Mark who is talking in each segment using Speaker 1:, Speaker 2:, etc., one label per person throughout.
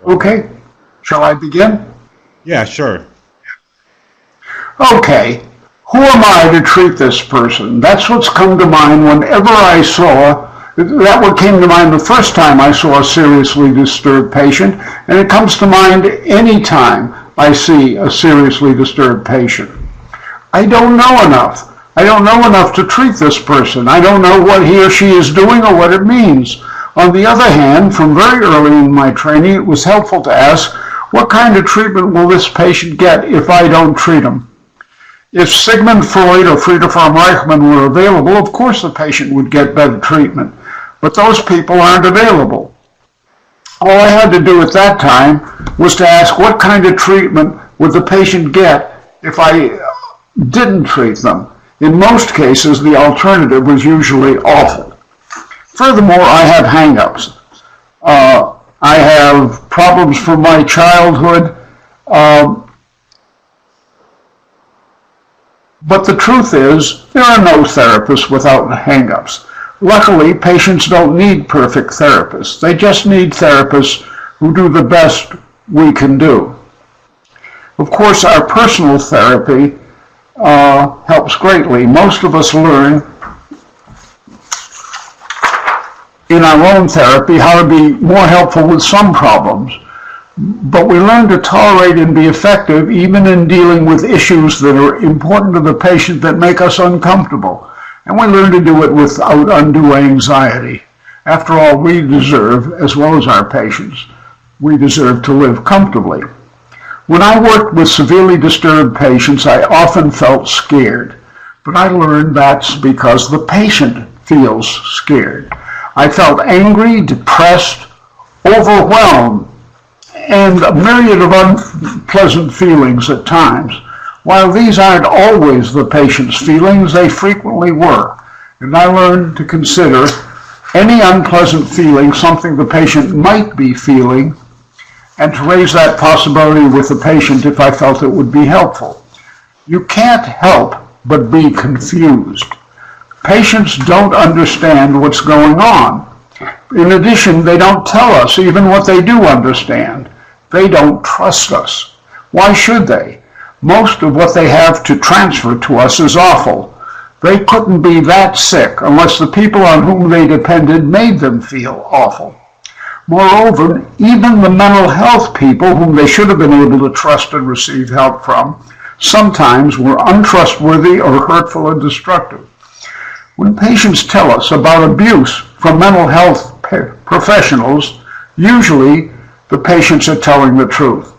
Speaker 1: Okay, shall I begin?
Speaker 2: Yeah, sure.
Speaker 1: Okay, who am I to treat this person? That's what's come to mind whenever that what came to mind the first time I saw a seriously disturbed patient, and it comes to mind any time I see a seriously disturbed patient. I don't know enough. I don't know enough to treat this person. I don't know what he or she is doing or what it means. On the other hand, from very early in my training, it was helpful to ask, what kind of treatment will this patient get if I don't treat him? If Sigmund Freud or Frieda von Reichmann were available, of course the patient would get better treatment. But those people aren't available. All I had to do at that time was to ask what kind of treatment would the patient get if I didn't treat them. In most cases, the alternative was usually awful. Furthermore, I have hang-ups. I have problems from my childhood. But the truth is, there are no therapists without hang-ups. Luckily, patients don't need perfect therapists. They just need therapists who do the best we can do. Of course, our personal therapy helps greatly. Most of us learn in our own therapy how to be more helpful with some problems. But we learn to tolerate and be effective even in dealing with issues that are important to the patient that make us uncomfortable. And we learn to do it without undue anxiety. After all, we deserve, as well as our patients, we deserve to live comfortably. When I worked with severely disturbed patients, I often felt scared. But I learned that's because the patient feels scared. I felt angry, depressed, overwhelmed, and a myriad of unpleasant feelings at times. While these aren't always the patient's feelings, they frequently were. And I learned to consider any unpleasant feeling something the patient might be feeling, and to raise that possibility with the patient if I felt it would be helpful. You can't help but be confused. Patients don't understand what's going on. In addition, they don't tell us even what they do understand. They don't trust us. Why should they? Most of what they have to transfer to us is awful. They couldn't be that sick unless the people on whom they depended made them feel awful. Moreover, even the mental health people whom they should have been able to trust and receive help from sometimes were untrustworthy or hurtful and destructive. When patients tell us about abuse from mental health professionals, usually the patients are telling the truth.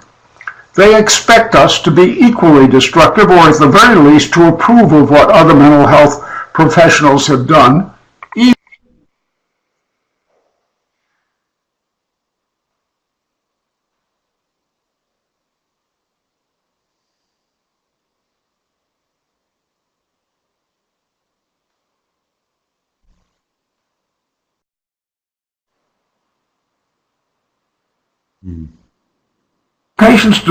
Speaker 1: They expect us to be equally destructive, or at the very least to approve of what other mental health professionals have done. Patients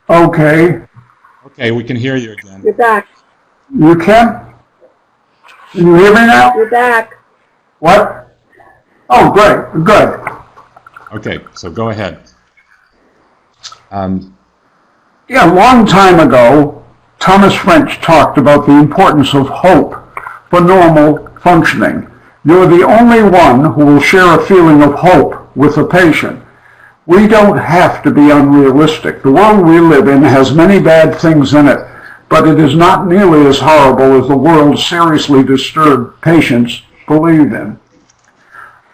Speaker 1: okay.
Speaker 2: Okay, we can hear you again.
Speaker 3: You're back.
Speaker 1: You can? Can you hear me now?
Speaker 3: You're back.
Speaker 1: What? Oh, great. Good.
Speaker 2: Okay, so go ahead.
Speaker 1: Yeah, a long time ago, Thomas French talked about the importance of hope for normal functioning. You're the only one who will share a feeling of hope with the patient. We don't have to be unrealistic. The world we live in has many bad things in it, but it is not nearly as horrible as the world seriously disturbed patients believe in.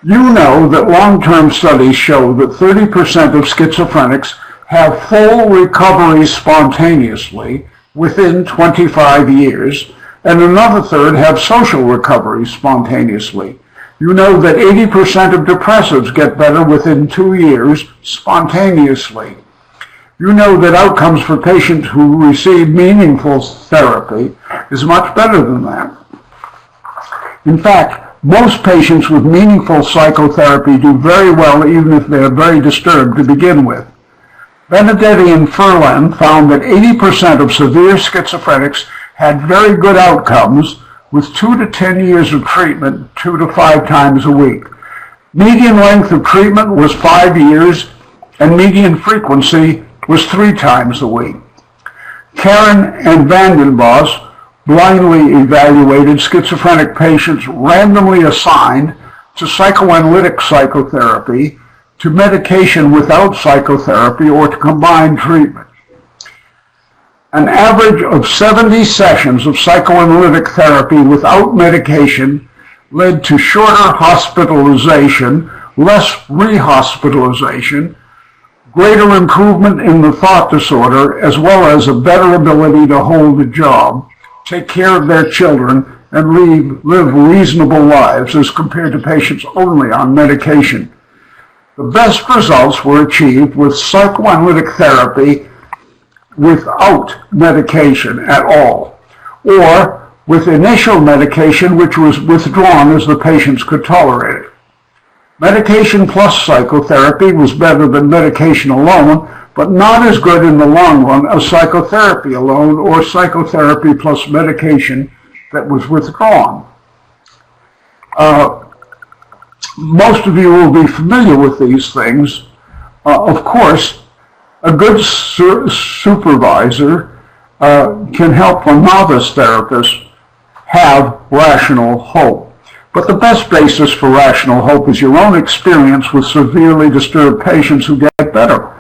Speaker 1: You know that long-term studies show that 30% of schizophrenics have full recovery spontaneously within 25 years, and another third have social recovery spontaneously. You know that 80% of depressives get better within 2 years spontaneously. You know that outcomes for patients who receive meaningful therapy is much better than that. In fact, most patients with meaningful psychotherapy do very well even if they are very disturbed to begin with. Benedetti and Furlan found that 80% of severe schizophrenics had very good outcomes with 2 to 10 years of treatment 2 to 5 times a week. Median length of treatment was 5 years, and median frequency was 3 times a week. Karon and Vandenbos blindly evaluated schizophrenic patients randomly assigned to psychoanalytic psychotherapy, to medication without psychotherapy, or to combined treatment. An average of 70 sessions of psychoanalytic therapy without medication led to shorter hospitalization, less rehospitalization, greater improvement in the thought disorder, as well as a better ability to hold a job, take care of their children, and live reasonable lives as compared to patients only on medication. The best results were achieved with psychoanalytic therapy without medication at all, or with initial medication which was withdrawn as the patients could tolerate it. Medication plus psychotherapy was better than medication alone, but not as good in the long run as psychotherapy alone or psychotherapy plus medication that was withdrawn. Most of you will be familiar with these things. Of course, a good supervisor can help a novice therapist have rational hope. But the best basis for rational hope is your own experience with severely disturbed patients who get better.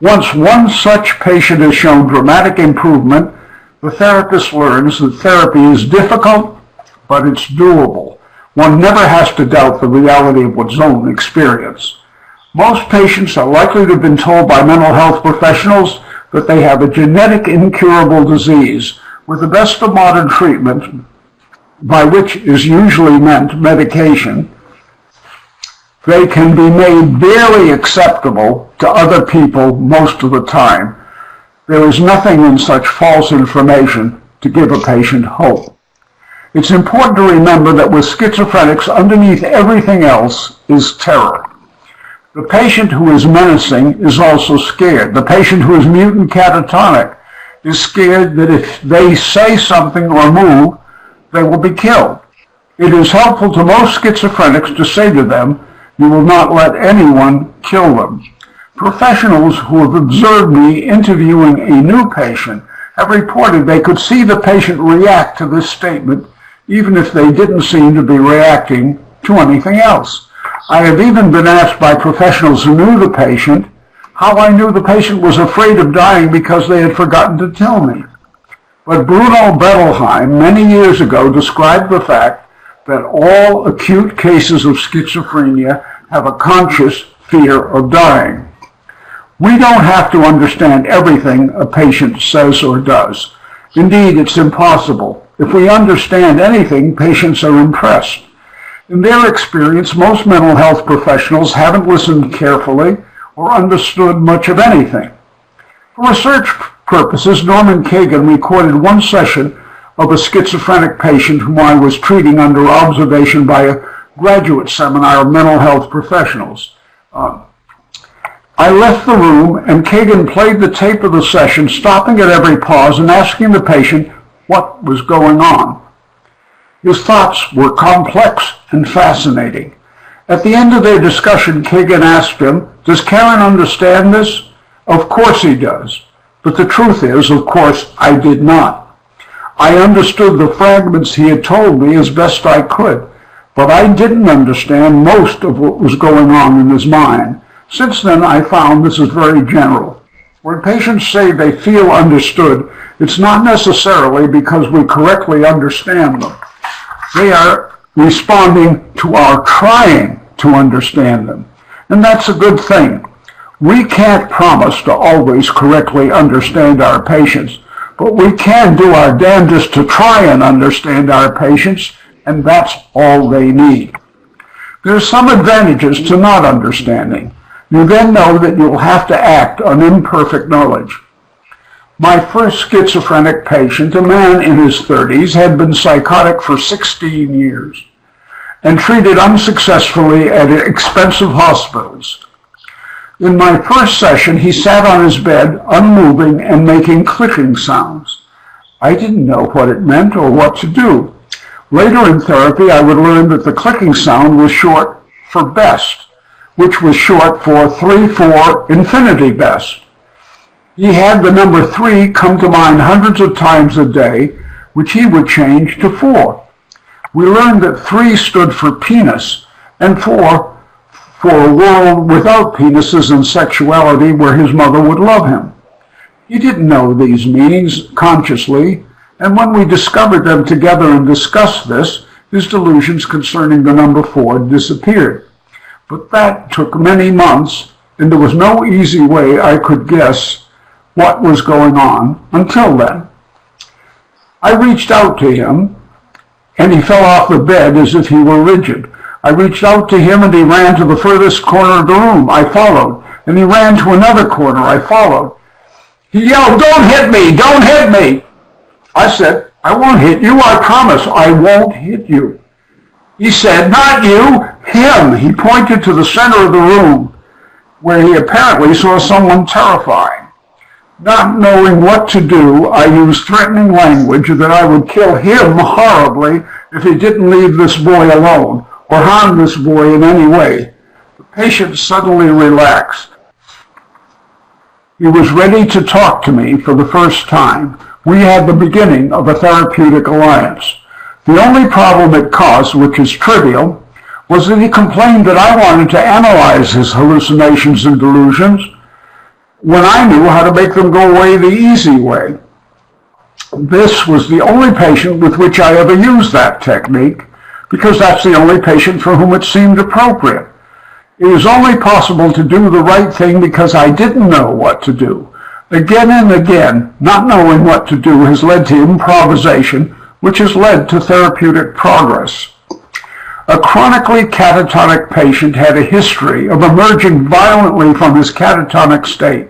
Speaker 1: Once one such patient has shown dramatic improvement, the therapist learns that therapy is difficult, but it's doable. One never has to doubt the reality of one's own experience. Most patients are likely to have been told by mental health professionals that they have a genetic incurable disease, with the best of modern treatment, by which is usually meant medication, they can be made barely acceptable to other people most of the time. There is nothing in such false information to give a patient hope. It's important to remember that with schizophrenics, underneath everything else is terror. The patient who is menacing is also scared. The patient who is mutant catatonic is scared that if they say something or move, they will be killed. It is helpful to most schizophrenics to say to them, "You will not let anyone kill them." Professionals who have observed me interviewing a new patient have reported they could see the patient react to this statement, even if they didn't seem to be reacting to anything else. I have even been asked by professionals who knew the patient how I knew the patient was afraid of dying because they had forgotten to tell me. But Bruno Bettelheim, many years ago, described the fact that all acute cases of schizophrenia have a conscious fear of dying. We don't have to understand everything a patient says or does. Indeed, it's impossible. If we understand anything, patients are impressed. In their experience, most mental health professionals haven't listened carefully or understood much of anything. For research purposes, Norman Kagan recorded one session of a schizophrenic patient whom I was treating under observation by a graduate seminar of mental health professionals. I left the room and Kagan played the tape of the session, stopping at every pause and asking the patient what was going on. His thoughts were complex and fascinating. At the end of their discussion, Kagan asked him, "Does Karon understand this?" "Of course he does. But the truth is, of course, I did not. I understood the fragments he had told me as best I could, but I didn't understand most of what was going on in his mind. Since then, I found this is very general. When patients say they feel understood, it's not necessarily because we correctly understand them. They are responding to our trying to understand them, and that's a good thing. We can't promise to always correctly understand our patients, but we can do our damnedest to try and understand our patients, and that's all they need. There are some advantages to not understanding. You then know that you'll have to act on imperfect knowledge. My first schizophrenic patient, a man in his 30s, had been psychotic for 16 years and treated unsuccessfully at expensive hospitals. In my first session, he sat on his bed, unmoving and making clicking sounds. I didn't know what it meant or what to do. Later in therapy, I would learn that the clicking sound was short for best, which was short for 3, 4, infinity best. He had the number 3 come to mind hundreds of times a day, which he would change to 4. We learned that 3 stood for penis, and 4 for a world without penises and sexuality where his mother would love him. He didn't know these meanings consciously, and when we discovered them together and discussed this, his delusions concerning the number 4 disappeared. But that took many months, and there was no easy way I could guess what was going on until then. I reached out to him, and he fell off the bed as if he were rigid. I reached out to him, and he ran to the furthest corner of the room. I followed, and he ran to another corner. I followed. He yelled, "Don't hit me! Don't hit me!" I said, "I won't hit you. I promise I won't hit you." He said, "Not you, him." He pointed to the center of the room, where he apparently saw someone terrifying. Not knowing what to do, I used threatening language that I would kill him horribly if he didn't leave this boy alone or harm this boy in any way. The patient suddenly relaxed. He was ready to talk to me for the first time. We had the beginning of a therapeutic alliance. The only problem it caused, which is trivial, was that he complained that I wanted to analyze his hallucinations and delusions when I knew how to make them go away the easy way. This was the only patient with which I ever used that technique, because that's the only patient for whom it seemed appropriate. It was only possible to do the right thing because I didn't know what to do. Again and again, not knowing what to do has led to improvisation, which has led to therapeutic progress. A chronically catatonic patient had a history of emerging violently from his catatonic state.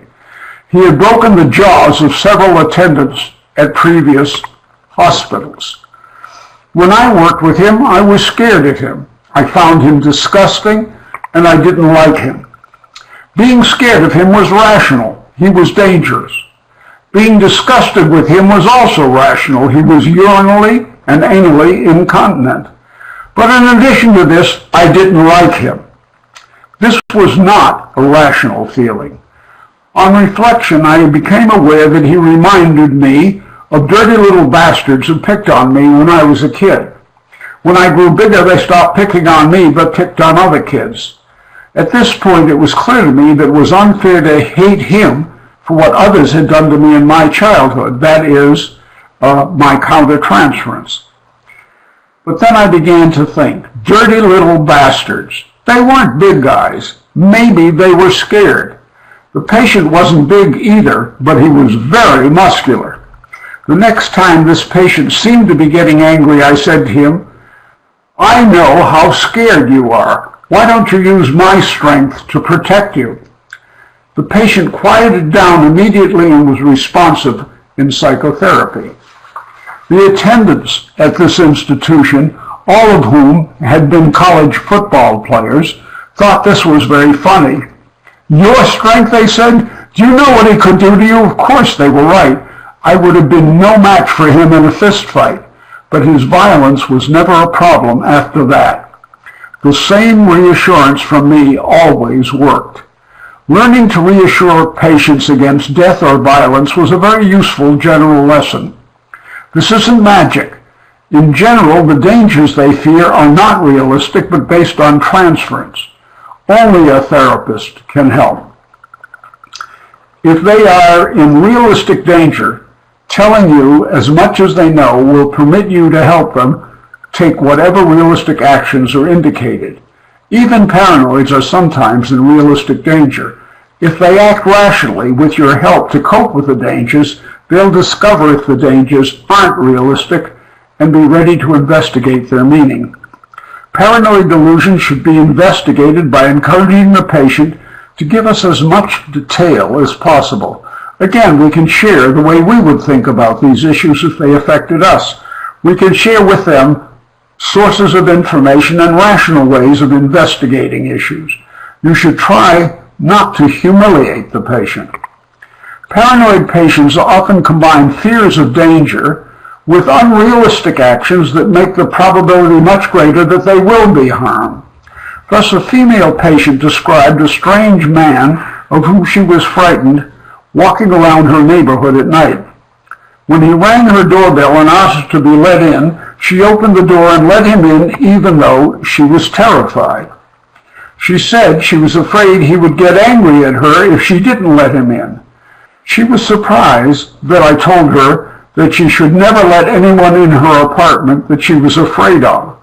Speaker 1: He had broken the jaws of several attendants at previous hospitals. When I worked with him, I was scared of him. I found him disgusting, and I didn't like him. Being scared of him was rational. He was dangerous. Being disgusted with him was also rational. He was urinally and anally incontinent. But in addition to this, I didn't like him. This was not a rational feeling. On reflection, I became aware that he reminded me of dirty little bastards who picked on me when I was a kid. When I grew bigger, they stopped picking on me, but picked on other kids. At this point, it was clear to me that it was unfair to hate him for what others had done to me in my childhood, that is, my counter-transference. But then I began to think, dirty little bastards. They weren't big guys. Maybe they were scared. The patient wasn't big either, but he was very muscular. The next time this patient seemed to be getting angry, I said to him, "I know how scared you are. Why don't you use my strength to protect you?" The patient quieted down immediately and was responsive in psychotherapy. The attendants at this institution, all of whom had been college football players, thought this was very funny. "Your strength," they said. "Do you know what he could do to you?" Of course, they were right. I would have been no match for him in a fist fight, but his violence was never a problem after that. The same reassurance from me always worked. Learning to reassure patients against death or violence was a very useful general lesson. This isn't magic. In general, the dangers they fear are not realistic, but based on transference. Only a therapist can help. If they are in realistic danger, telling you as much as they know will permit you to help them take whatever realistic actions are indicated. Even paranoids are sometimes in realistic danger. If they act rationally with your help to cope with the dangers, they'll discover if the dangers aren't realistic and be ready to investigate their meaning. Paranoid delusion should be investigated by encouraging the patient to give us as much detail as possible. Again, we can share the way we would think about these issues if they affected us. We can share with them sources of information and rational ways of investigating issues. You should try not to humiliate the patient. Paranoid patients often combine fears of danger with unrealistic actions that make the probability much greater that they will be harmed. Thus, a female patient described a strange man of whom she was frightened walking around her neighborhood at night. When he rang her doorbell and asked to be let in, she opened the door and let him in even though she was terrified. She said she was afraid he would get angry at her if she didn't let him in. She was surprised that I told her that she should never let anyone in her apartment that she was afraid of,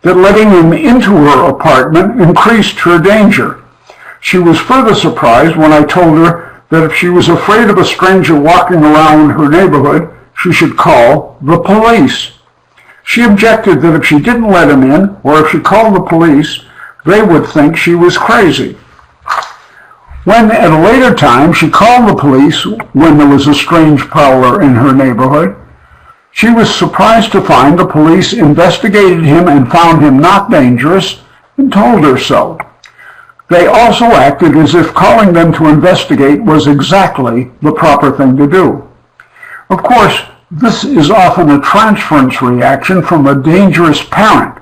Speaker 1: that letting him into her apartment increased her danger. She was further surprised when I told her that if she was afraid of a stranger walking around her neighborhood, she should call the police. She objected that if she didn't let him in, or if she called the police, they would think she was crazy. When at a later time she called the police when there was a strange prowler in her neighborhood, she was surprised to find the police investigated him and found him not dangerous and told her so. They also acted as if calling them to investigate was exactly the proper thing to do. Of course, this is often a transference reaction from a dangerous parent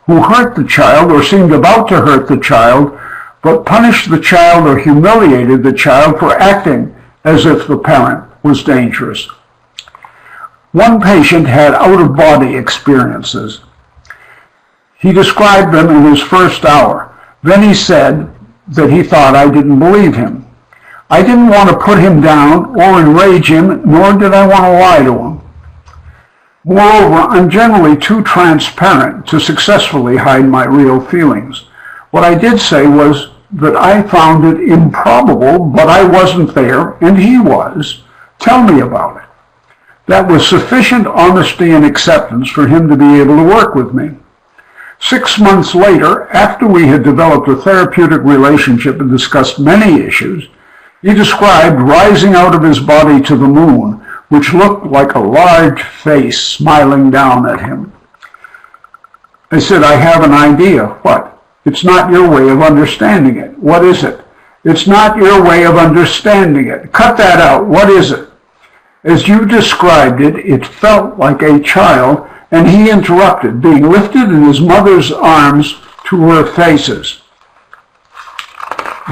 Speaker 1: who hurt the child or seemed about to hurt the child, but punished the child or humiliated the child for acting as if the parent was dangerous. One patient had out-of-body experiences. He described them in his first hour. Then he said that he thought I didn't believe him. I didn't want to put him down or enrage him, nor did I want to lie to him. Moreover, I'm generally too transparent to successfully hide my real feelings. What I did say was that I found it improbable, but I wasn't there, and he was. Tell me about it. That was sufficient honesty and acceptance for him to be able to work with me. 6 months later, after we had developed a therapeutic relationship and discussed many issues, he described rising out of his body to the moon, which looked like a large face smiling down at him. I said, I have an idea. What? It's not your way of understanding it. What is it? It's not your way of understanding it. Cut that out. What is it? As you described it, it felt like a child, and he interrupted, being lifted in his mother's arms to her faces.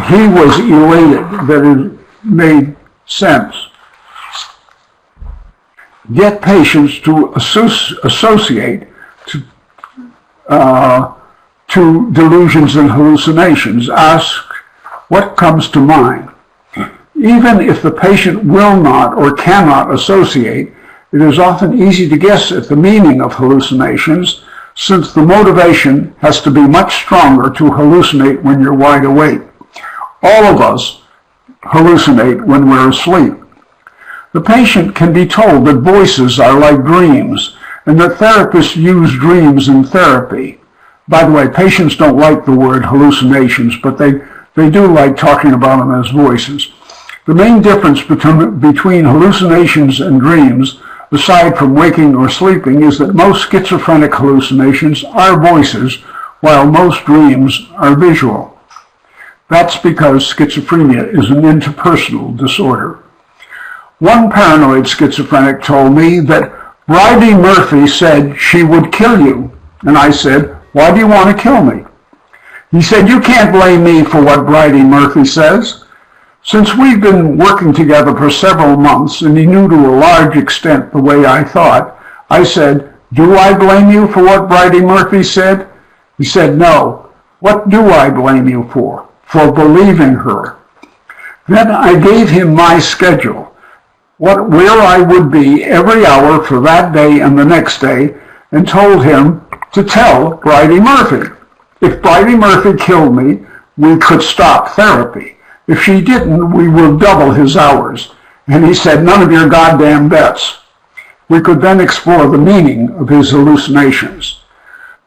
Speaker 1: He was elated that it made sense. Get patients to associate to delusions and hallucinations. Ask what comes to mind. Even if the patient will not or cannot associate, it is often easy to guess at the meaning of hallucinations, since the motivation has to be much stronger to hallucinate when you're wide awake. All of us hallucinate when we're asleep. The patient can be told that voices are like dreams, and that therapists use dreams in therapy. By the way, patients don't like the word hallucinations, but they do like talking about them as voices. The main difference between hallucinations and dreams, aside from waking or sleeping, is that most schizophrenic hallucinations are voices, while most dreams are visual. That's because schizophrenia is an interpersonal disorder. One paranoid schizophrenic told me that Bridie Murphy said she would kill you. And I said, why do you want to kill me? He said, you can't blame me for what Bridie Murphy says. Since we've been working together for several months, and he knew to a large extent the way I thought, I said, do I blame you for what Bridie Murphy said? He said, no. What do I blame you for? For believing her. Then I gave him my schedule, where I would be every hour for that day and the next day, and told him to tell Bridie Murphy. If Bridie Murphy killed me, we could stop therapy. If she didn't, we will double his hours. And he said, none of your goddamn bets. We could then explore the meaning of his hallucinations.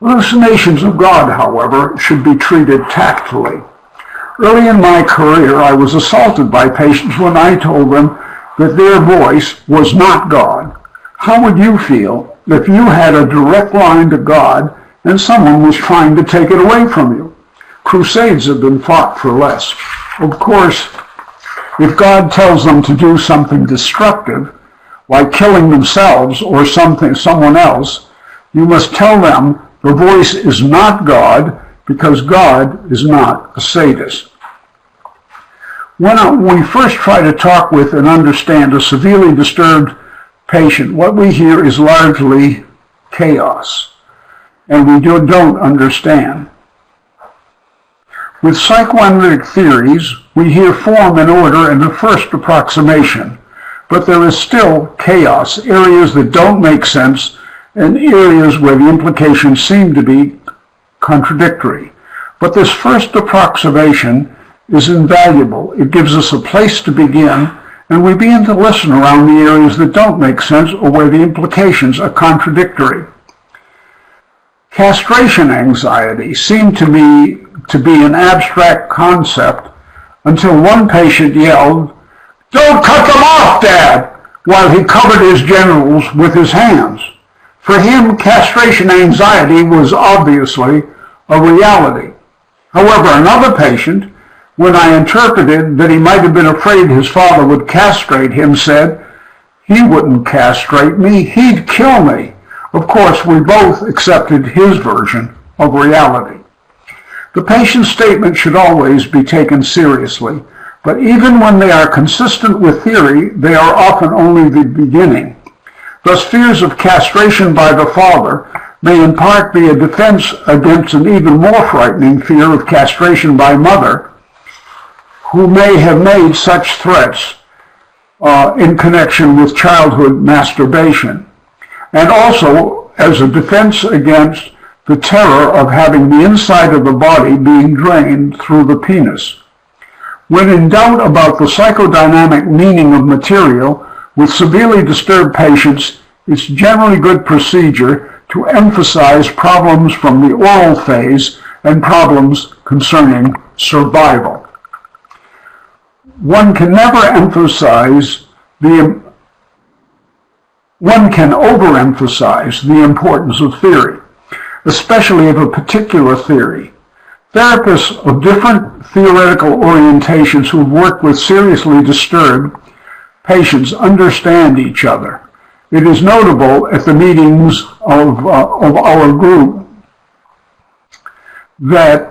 Speaker 1: Hallucinations of God, however, should be treated tactfully. Early in my career, I was assaulted by patients when I told them that their voice was not God. How would you feel if you had a direct line to God and someone was trying to take it away from you? Crusades have been fought for less. Of course, if God tells them to do something destructive, like killing themselves or someone else, you must tell them the voice is not God because God is not a sadist. When we first try to talk with and understand a severely disturbed patient, what we hear is largely chaos, and we don't understand. With psychoanalytic theories, we hear form and order in the first approximation, but there is still chaos, areas that don't make sense, and areas where the implications seem to be contradictory. But this first approximation is invaluable. It gives us a place to begin, and we begin to listen around the areas that don't make sense or where the implications are contradictory. Castration anxiety seemed to me to be an abstract concept until one patient yelled, "Don't cut them off, Dad," while he covered his genitals with his hands. For him, castration anxiety was obviously a reality. However, another patient, when I interpreted that he might have been afraid his father would castrate him, said, "He wouldn't castrate me, he'd kill me." Of course, we both accepted his version of reality. The patient's statement should always be taken seriously, but even when they are consistent with theory, they are often only the beginning. Thus, fears of castration by the father may in part be a defense against an even more frightening fear of castration by mother, who may have made such threats in connection with childhood masturbation, and also as a defense against the terror of having the inside of the body being drained through the penis. When in doubt about the psychodynamic meaning of material, with severely disturbed patients, it's generally good procedure to emphasize problems from the oral phase and problems concerning survival. One can overemphasize the importance of theory, especially of a particular theory. Therapists of different theoretical orientations who have worked with seriously disturbed patients understand each other. It is notable at the meetings of our group that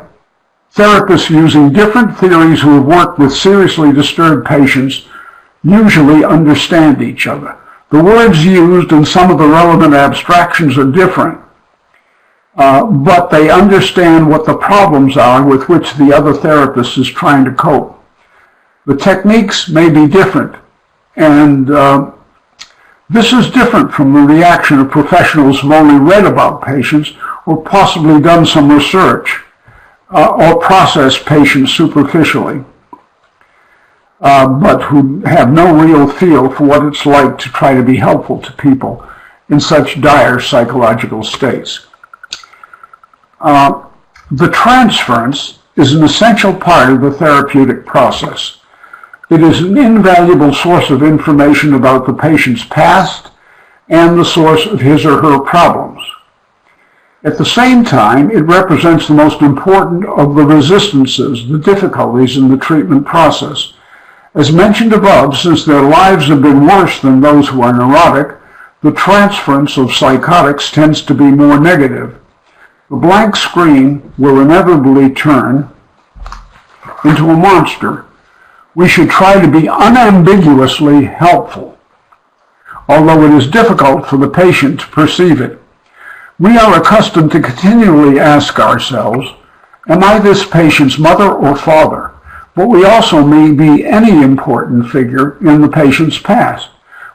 Speaker 1: therapists using different theories who have worked with seriously disturbed patients usually understand each other. The words used and some of the relevant abstractions are different, but they understand what the problems are with which the other therapist is trying to cope. The techniques may be different, and this is different from the reaction of professionals who have only read about patients or possibly done some research or processed patients superficially, but who have no real feel for what it's like to try to be helpful to people in such dire psychological states. The transference is an essential part of the therapeutic process. It is an invaluable source of information about the patient's past and the source of his or her problems. At the same time, it represents the most important of the resistances, the difficulties in the treatment process. As mentioned above, since their lives have been worse than those who are neurotic, the transference of psychotics tends to be more negative. The blank screen will inevitably turn into a monster. We should try to be unambiguously helpful, although it is difficult for the patient to perceive it. We are accustomed to continually ask ourselves, am I this patient's mother or father? But we also may be any important figure in the patient's past.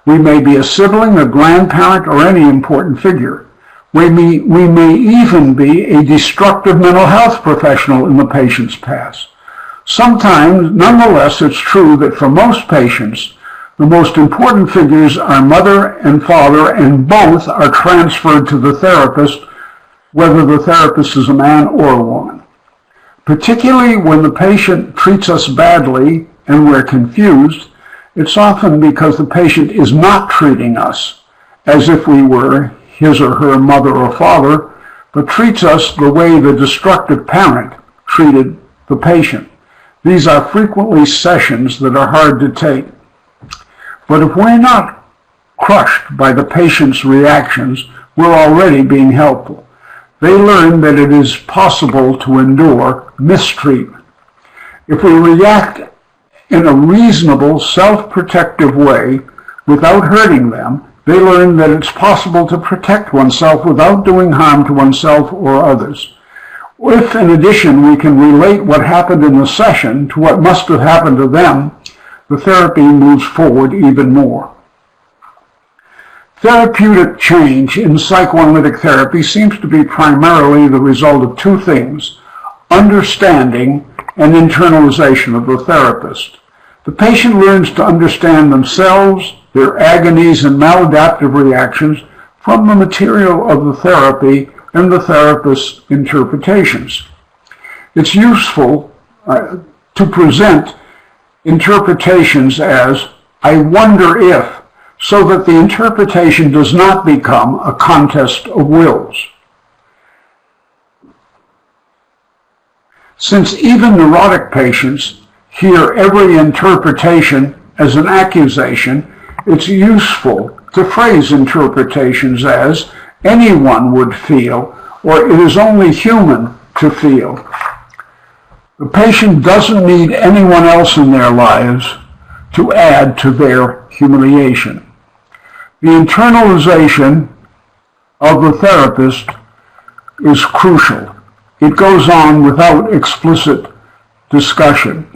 Speaker 1: We may be a sibling, a grandparent, or any important figure. We may even be a destructive mental health professional in the patient's past. Sometimes, nonetheless, it's true that for most patients, the most important figures are mother and father, and both are transferred to the therapist, whether the therapist is a man or a woman. Particularly when the patient treats us badly and we're confused, it's often because the patient is not treating us as if we were his or her mother or father, but treats us the way the destructive parent treated the patient. These are frequently sessions that are hard to take. But if we're not crushed by the patient's reactions, we're already being helpful. they learn that it is possible to endure mistreatment. If we react in a reasonable, self-protective way without hurting them, they learn that it's possible to protect oneself without doing harm to oneself or others. If, in addition, we can relate what happened in the session to what must have happened to them, the therapy moves forward even more. Therapeutic change in psychoanalytic therapy seems to be primarily the result of two things: understanding and internalization of the therapist. The patient learns to understand themselves, their agonies and maladaptive reactions from the material of the therapy and the therapist's interpretations. It's useful to present interpretations as, "I wonder if," so that the interpretation does not become a contest of wills. Since even neurotic patients hear every interpretation as an accusation, it's useful to phrase interpretations as, "anyone would feel," or "it is only human to feel." The patient doesn't need anyone else in their lives to add to their humiliation. The internalization of the therapist is crucial. It goes on without explicit discussion.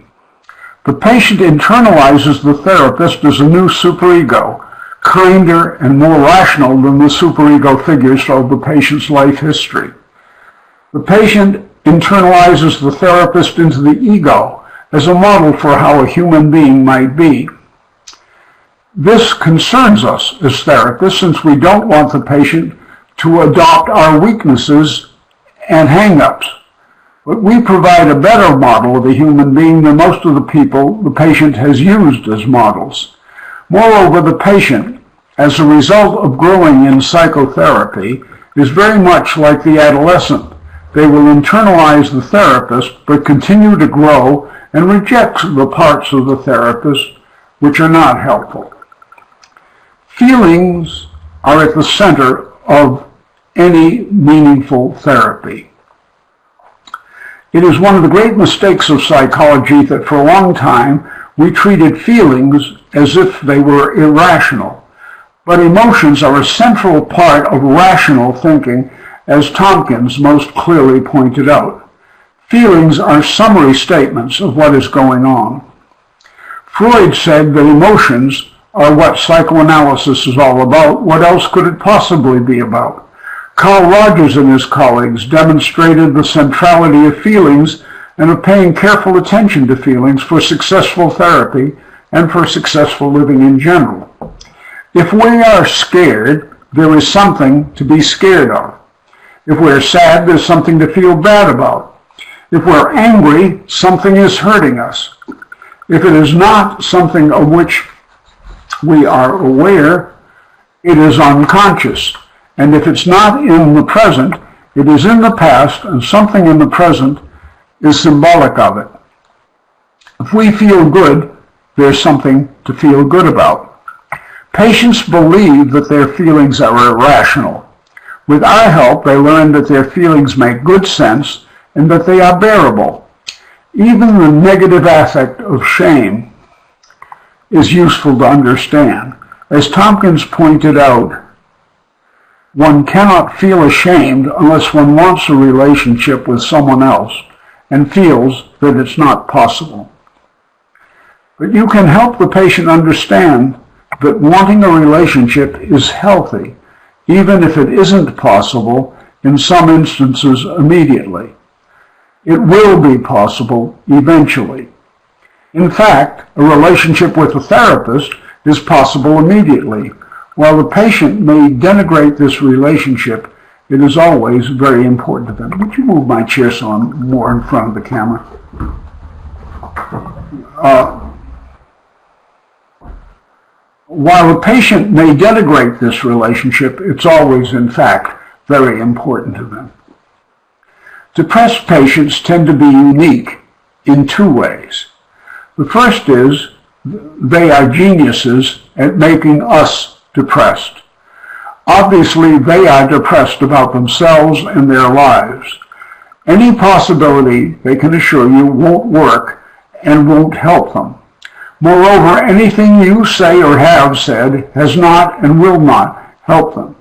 Speaker 1: The patient internalizes the therapist as a new superego, kinder and more rational than the superego figures of the patient's life history. The patient internalizes the therapist into the ego as a model for how a human being might be. This concerns us as therapists, since we don't want the patient to adopt our weaknesses and hang-ups. But we provide a better model of a human being than most of the people the patient has used as models. Moreover, the patient, as a result of growing in psychotherapy, is very much like the adolescent. They will internalize the therapist, but continue to grow and reject the parts of the therapist which are not helpful. Feelings are at the center of any meaningful therapy. It is one of the great mistakes of psychology that for a long time we treated feelings as if they were irrational. But emotions are a central part of rational thinking, as Tompkins most clearly pointed out. Feelings are summary statements of what is going on. Freud said that emotions are what psychoanalysis is all about. What else could it possibly be about? Carl Rogers and his colleagues demonstrated the centrality of feelings and of paying careful attention to feelings for successful therapy and for successful living in general. If we are scared, there is something to be scared of. If we're sad, there's something to feel bad about. If we're angry, something is hurting us. If it is not something of which we are aware, it is unconscious. And if it's not in the present, it is in the past, and something in the present is symbolic of it. If we feel good, there's something to feel good about. Patients believe that their feelings are irrational. With our help, they learn that their feelings make good sense and that they are bearable. Even the negative affect of shame is useful to understand. As Tompkins pointed out, one cannot feel ashamed unless one wants a relationship with someone else and feels that it's not possible. But you can help the patient understand that wanting a relationship is healthy, even if it isn't possible in some instances immediately. It will be possible eventually. In fact, a relationship with a therapist is possible immediately. While the patient may denigrate this relationship, it is always very important to them. Would you move my chair so I'm more in front of the camera? While the patient may denigrate this relationship, it's always, in fact, very important to them. Depressed patients tend to be unique in two ways. The first is they are geniuses at making us depressed. Obviously, they are depressed about themselves and their lives. Any possibility, they can assure you, won't work and won't help them. Moreover, anything you say or have said has not and will not help them.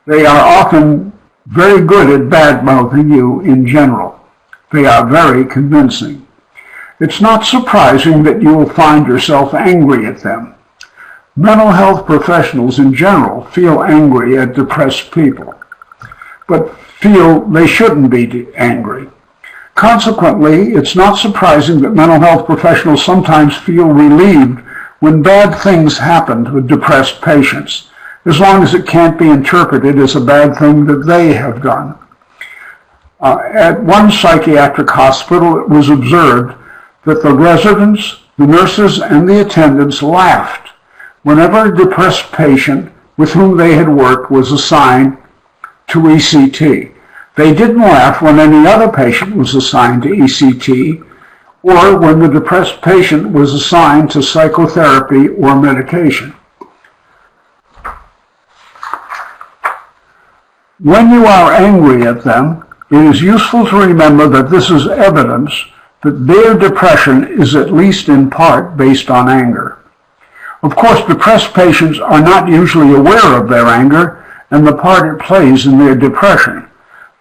Speaker 1: They are often very good at bad-mouthing you in general. They are very convincing. It's not surprising that you will find yourself angry at them. Mental health professionals in general feel angry at depressed people, but feel they shouldn't be angry. Consequently, it's not surprising that mental health professionals sometimes feel relieved when bad things happen to depressed patients, as long as it can't be interpreted as a bad thing that they have done. At one psychiatric hospital, it was observed that the residents, the nurses, and the attendants laughed whenever a depressed patient with whom they had worked was assigned to ECT. They didn't laugh when any other patient was assigned to ECT or when the depressed patient was assigned to psychotherapy or medication. When you are angry at them, it is useful to remember that this is evidence that their depression is at least in part based on anger. Of course, depressed patients are not usually aware of their anger and the part it plays in their depression,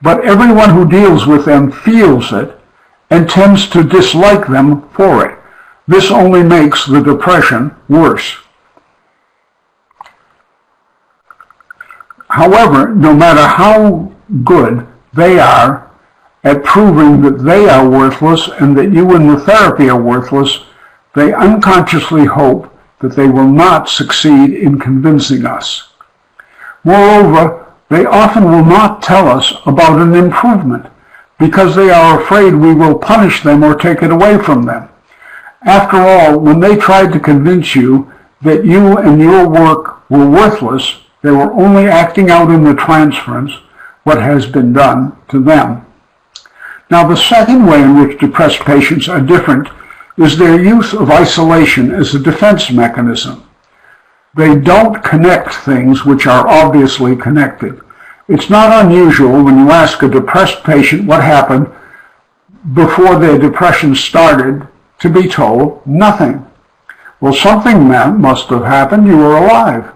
Speaker 1: but everyone who deals with them feels it and tends to dislike them for it. This only makes the depression worse. However, no matter how good they are at proving that they are worthless and that you and the therapy are worthless, they unconsciously hope that they will not succeed in convincing us. Moreover, they often will not tell us about an improvement because they are afraid we will punish them or take it away from them. After all, when they tried to convince you that you and your work were worthless, they were only acting out in the transference what has been done to them. Now, the second way in which depressed patients are different is their use of isolation as a defense mechanism. They don't connect things which are obviously connected. It's not unusual when you ask a depressed patient what happened before their depression started to be told nothing. Well, something must have happened. You were alive.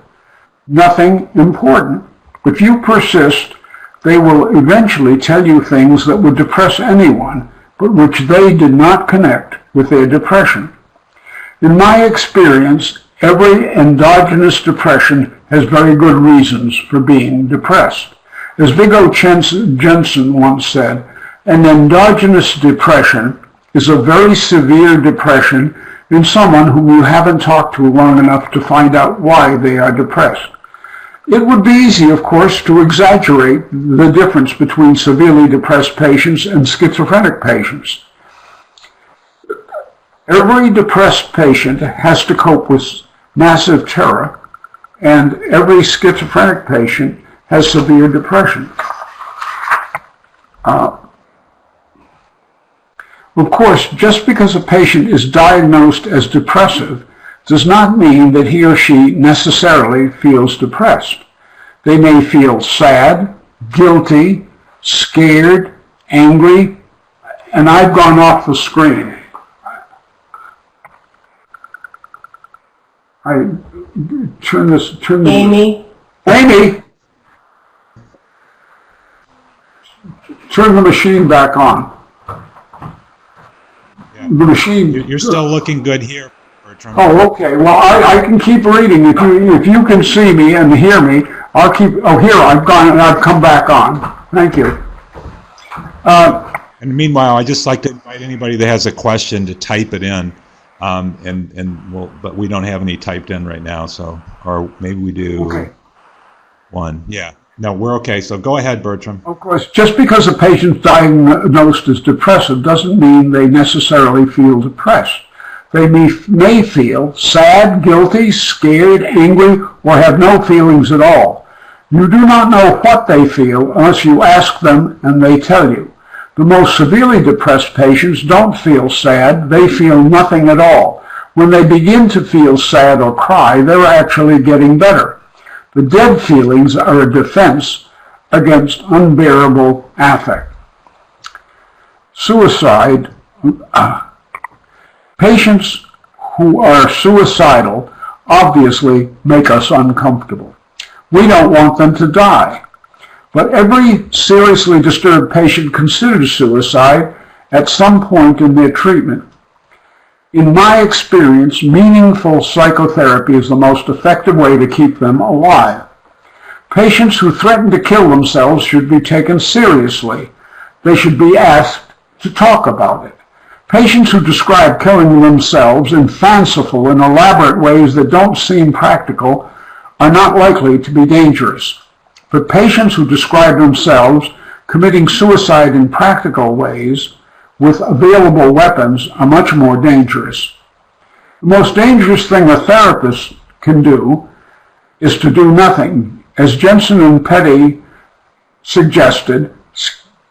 Speaker 1: Nothing important. If you persist, they will eventually tell you things that would depress anyone, but which they did not connect with their depression. In my experience, every endogenous depression has very good reasons for being depressed. As Viggo Jensen once said, an endogenous depression is a very severe depression in someone whom you haven't talked to long enough to find out why they are depressed. It would be easy, of course, to exaggerate the difference between severely depressed patients and schizophrenic patients. Every depressed patient has to cope with massive terror, and every schizophrenic patient has severe depression. Of course, just because a patient is diagnosed as depressive does not mean that he or she necessarily feels depressed. They may feel sad, guilty, scared, angry, and I've gone off the screen. Turn this.
Speaker 3: Amy?
Speaker 1: Amy! Turn the machine back on.
Speaker 2: Yeah.
Speaker 1: The machine.
Speaker 2: You're still looking good here, Bertram.
Speaker 1: Oh, okay. Well, I can keep reading. If you can see me and hear me, I'll keep. Oh, here I've gone and I've come back on. Thank you.
Speaker 2: And meanwhile, I'd just like to invite anybody that has a question to type it in, but we don't have any typed in right now, so or maybe we do.
Speaker 1: Okay.
Speaker 2: One. Yeah. No, we're okay. So go ahead, Bertram.
Speaker 1: Of course, just because a patient's diagnosed as depressive doesn't mean they necessarily feel depressed. They may feel sad, guilty, scared, angry, or have no feelings at all. You do not know what they feel unless you ask them and they tell you. The most severely depressed patients don't feel sad. They feel nothing at all. When they begin to feel sad or cry, they're actually getting better. The dead feelings are a defense against unbearable affect. Suicide. Patients who are suicidal obviously make us uncomfortable. We don't want them to die. But every seriously disturbed patient considers suicide at some point in their treatment. In my experience, meaningful psychotherapy is the most effective way to keep them alive. Patients who threaten to kill themselves should be taken seriously. They should be asked to talk about it. Patients who describe killing themselves in fanciful and elaborate ways that don't seem practical are not likely to be dangerous. But patients who describe themselves committing suicide in practical ways with available weapons are much more dangerous. The most dangerous thing a therapist can do is to do nothing. As Jensen and Petty suggested,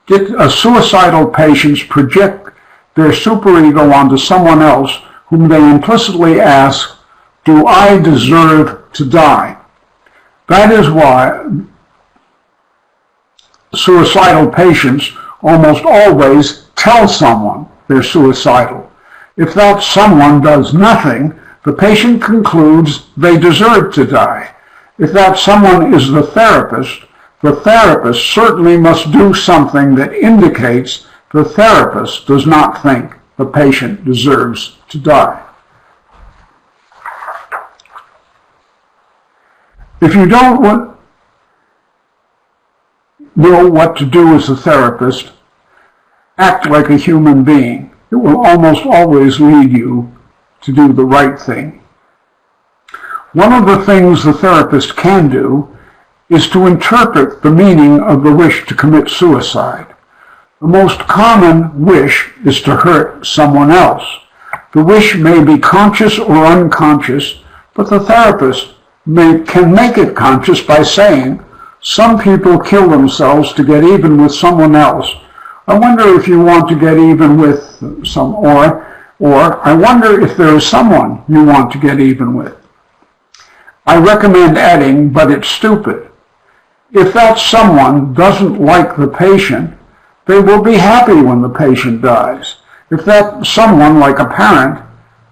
Speaker 1: suicidal patients project their superego onto someone else whom they implicitly ask, "Do I deserve to die?" That is why suicidal patients almost always tell someone they're suicidal. If that someone does nothing, the patient concludes they deserve to die. If that someone is the therapist certainly must do something that indicates the therapist does not think the patient deserves to die. If you don't know what to do as a therapist, act like a human being. It will almost always lead you to do the right thing. One of the things the therapist can do is to interpret the meaning of the wish to commit suicide. The most common wish is to hurt someone else. The wish may be conscious or unconscious, but the therapist can make it conscious by saying, "Some people kill themselves to get even with someone else. I wonder if you want to get even with or I wonder if there is someone you want to get even with." I recommend adding, "but it's stupid." If that someone doesn't like the patient, they will be happy when the patient dies. If that someone, like a parent,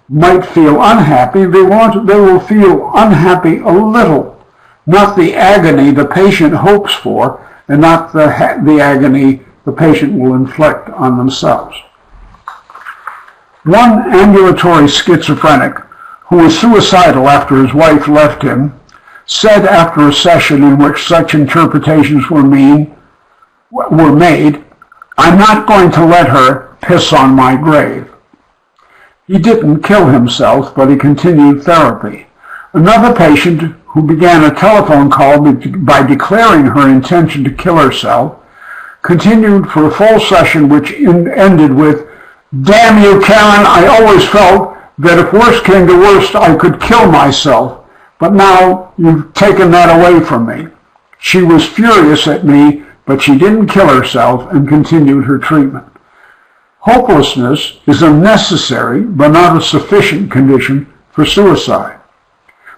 Speaker 1: might feel unhappy, they will feel unhappy a little, not the agony the patient hopes for, and not the agony the patient will inflict on themselves. One ambulatory schizophrenic who was suicidal after his wife left him said after a session in which such interpretations were made, "I'm not going to let her piss on my grave." He didn't kill himself, but he continued therapy. Another patient who began a telephone call by declaring her intention to kill herself continued for a full session which ended with, "Damn you, Karen, I always felt that if worse came to worst, I could kill myself, but now you've taken that away from me." She was furious at me, but she didn't kill herself and continued her treatment. Hopelessness is a necessary but not a sufficient condition for suicide.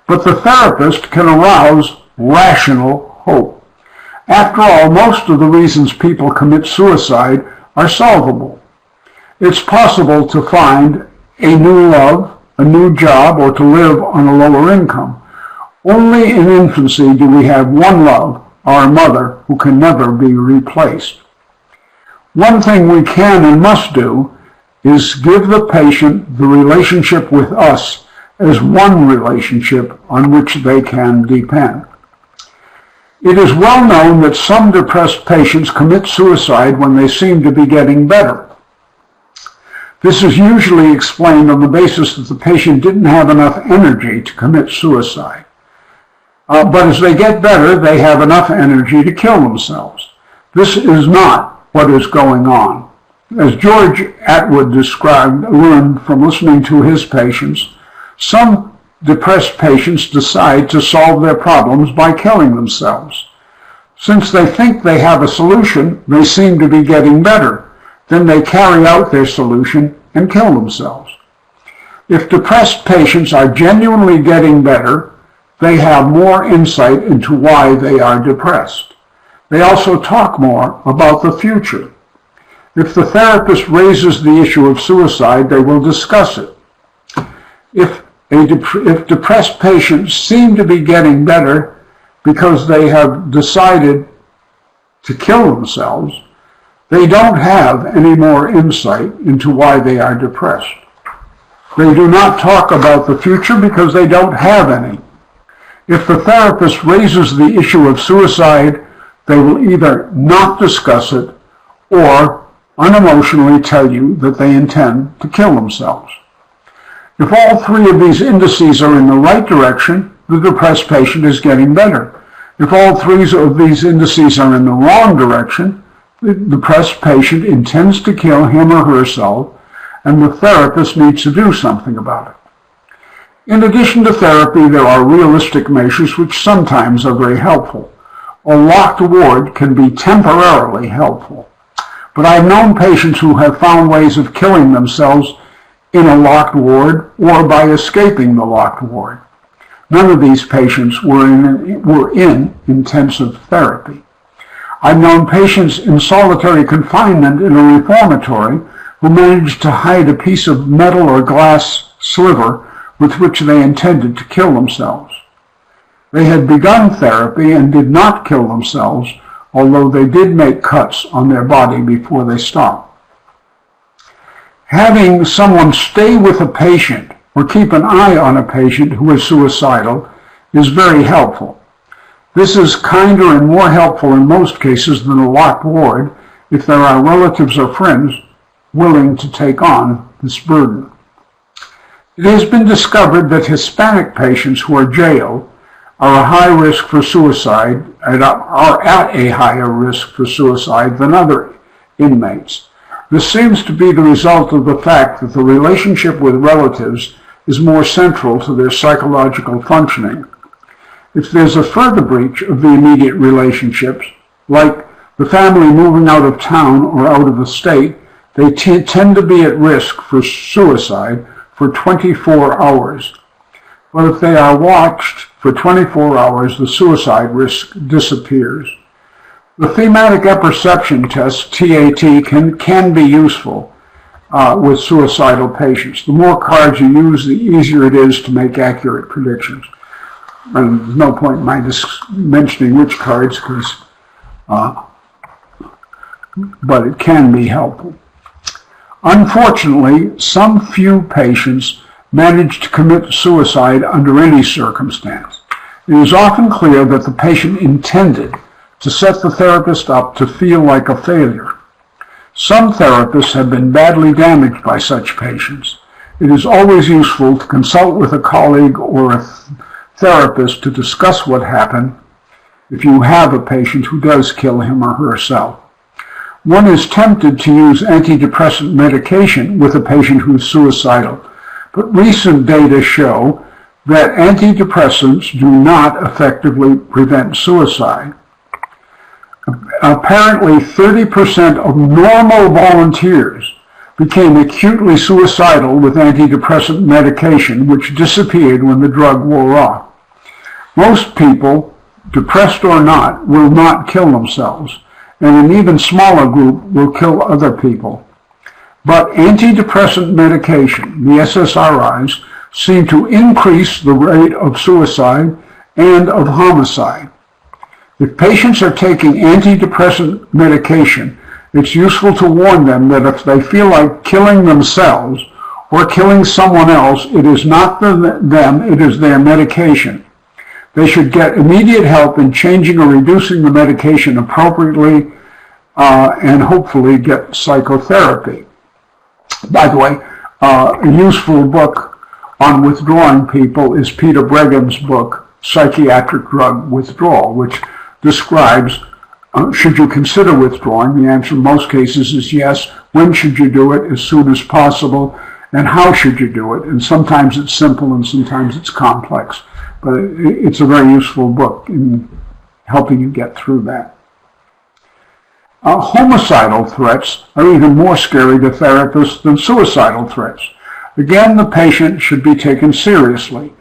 Speaker 1: But the therapist can arouse rational hope. After all, most of the reasons people commit suicide are solvable. It's possible to find a new love, a new job, or to live on a lower income. Only in infancy do we have one love, our mother, who can never be replaced. One thing we can and must do is give the patient the relationship with us as one relationship on which they can depend. It is well known that some depressed patients commit suicide when they seem to be getting better. This is usually explained on the basis that the patient didn't have enough energy to commit suicide. But as they get better, they have enough energy to kill themselves. This is not what is going on. As George Atwood learned from listening to his patients, some depressed patients decide to solve their problems by killing themselves. Since they think they have a solution, they seem to be getting better. Then they carry out their solution and kill themselves. If depressed patients are genuinely getting better, they have more insight into why they are depressed. They also talk more about the future. If the therapist raises the issue of suicide, they will discuss it. If depressed patients seem to be getting better because they have decided to kill themselves, they don't have any more insight into why they are depressed. They do not talk about the future because they don't have any. If the therapist raises the issue of suicide, they will either not discuss it or unemotionally tell you that they intend to kill themselves. If all three of these indices are in the right direction, the depressed patient is getting better. If all three of these indices are in the wrong direction, the depressed patient intends to kill him or herself, and the therapist needs to do something about it. In addition to therapy, there are realistic measures which sometimes are very helpful. A locked ward can be temporarily helpful, but I've known patients who have found ways of killing themselves in a locked ward or by escaping the locked ward. None of these patients were in intensive therapy. I've known patients in solitary confinement in a reformatory who managed to hide a piece of metal or glass sliver with which they intended to kill themselves. They had begun therapy and did not kill themselves, although they did make cuts on their body before they stopped. Having someone stay with a patient or keep an eye on a patient who is suicidal is very helpful. This is kinder and more helpful in most cases than a locked ward if there are relatives or friends willing to take on this burden. It has been discovered that Hispanic patients who are jailed are a high risk for suicide and are at a higher risk for suicide than other inmates. This seems to be the result of the fact that the relationship with relatives is more central to their psychological functioning. If there's a further breach of the immediate relationships, like the family moving out of town or out of the state, they tend to be at risk for suicide for 24 hours. But if they are watched for 24 hours, the suicide risk disappears. The thematic apperception test, TAT, can be useful with suicidal patients. The more cards you use, the easier it is to make accurate predictions. And there's no point in my mentioning which cards, but it can be helpful. Unfortunately, some few patients manage to commit suicide under any circumstance. It is often clear that the patient intended to set the therapist up to feel like a failure. Some therapists have been badly damaged by such patients. It is always useful to consult with a colleague or a therapist to discuss what happened if you have a patient who does kill him or herself. One is tempted to use antidepressant medication with a patient who is suicidal, but recent data show that antidepressants do not effectively prevent suicide. Apparently, 30% of normal volunteers became acutely suicidal with antidepressant medication, which disappeared when the drug wore off. Most people, depressed or not, will not kill themselves, and an even smaller group will kill other people. But antidepressant medication, the SSRIs, seem to increase the rate of suicide and of homicide. If patients are taking antidepressant medication, it's useful to warn them that if they feel like killing themselves or killing someone else, it is not them, it is their medication. They should get immediate help in changing or reducing the medication appropriately and hopefully get psychotherapy. By the way, a useful book on withdrawing people is Peter Bregham's book, Psychiatric Drug Withdrawal, which describes should you consider withdrawing. The answer in most cases is yes. When should you do it? As soon as possible. And how should you do it? And sometimes it's simple and sometimes it's complex. But it's a very useful book in helping you get through that. Homicidal threats are even more scary to therapists than suicidal threats. Again, the patient should be taken seriously.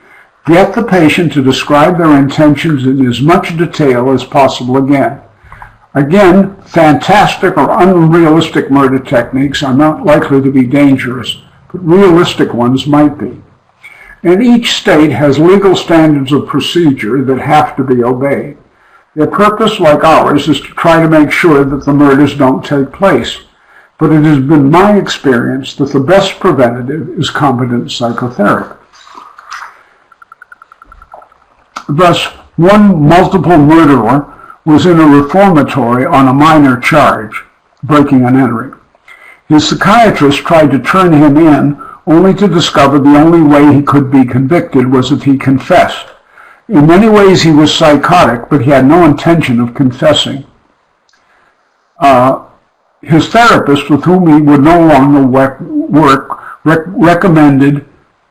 Speaker 1: Get the patient to describe their intentions in as much detail as possible again. Again, fantastic or unrealistic murder techniques are not likely to be dangerous, but realistic ones might be. And each state has legal standards of procedure that have to be obeyed. Their purpose, like ours, is to try to make sure that the murders don't take place. But it has been my experience that the best preventative is competent psychotherapy. Thus, one multiple murderer was in a reformatory on a minor charge, breaking and entering. His psychiatrist tried to turn him in, only to discover the only way he could be convicted was if he confessed. In many ways he was psychotic, but he had no intention of confessing. His therapist, with whom he would no longer work, recommended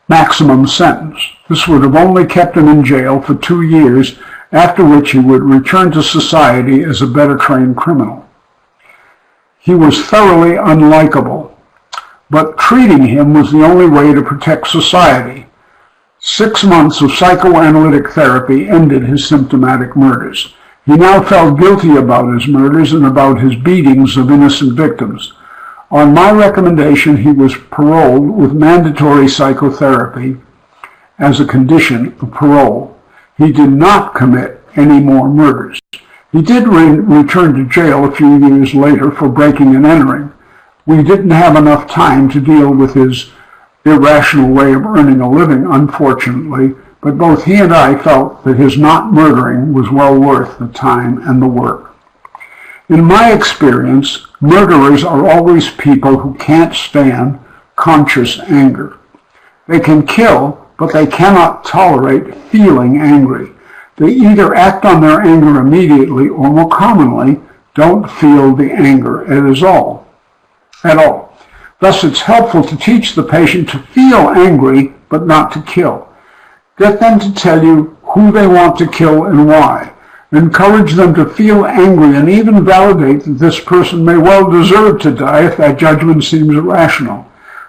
Speaker 1: maximum sentence. This would have only kept him in jail for 2 years, after which he would return to society as a better trained criminal. He was thoroughly unlikable, but treating him was the only way to protect society. 6 months of psychoanalytic therapy ended his symptomatic murders. He now felt guilty about his murders and about his beatings of innocent victims. On my recommendation, he was paroled with mandatory psychotherapy as a condition of parole. He did not commit any more murders. He did return to jail a few years later for breaking and entering. We didn't have enough time to deal with his irrational way of earning a living, unfortunately, but both he and I felt that his not murdering was well worth the time and the work. In my experience, murderers are always people who can't stand conscious anger. They can kill, but they cannot tolerate feeling angry. They either act on their anger immediately or, more commonly, don't feel the anger at all. Thus, it's helpful to teach the patient to feel angry, but not to kill. Get them to tell you who they want to kill and why. Encourage them to feel angry and even validate that this person may well deserve to die if that judgment seems irrational.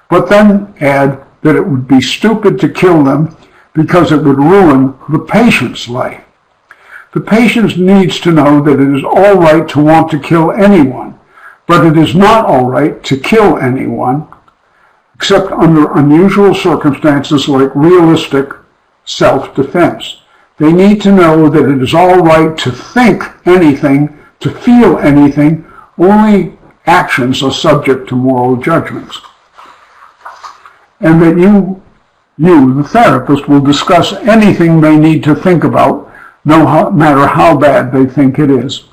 Speaker 1: But then add that it would be stupid to kill them because it would ruin the patient's life. The patient needs to know that it is all right to want to kill anyone, but it is not all right to kill anyone, except under unusual circumstances like realistic self-defense. They need to know that it is all right to think anything, to feel anything. Only actions are subject to moral judgments. And that you, the therapist, will discuss anything they need to think about, no matter how bad they think it is.